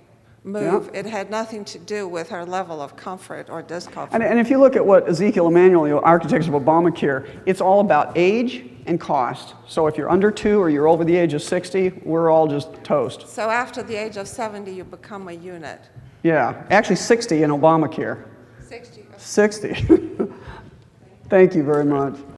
move. It had nothing to do with her level of comfort or discomfort. And if you look at what Ezekiel Emanuel, the architects of Obamacare, it's all about age and cost. So if you're under 2 or you're over the age of 60, we're all just toast. So after the age of 70, you become a unit. Yeah, actually 60 in Obamacare. 60. 60. Thank you very much.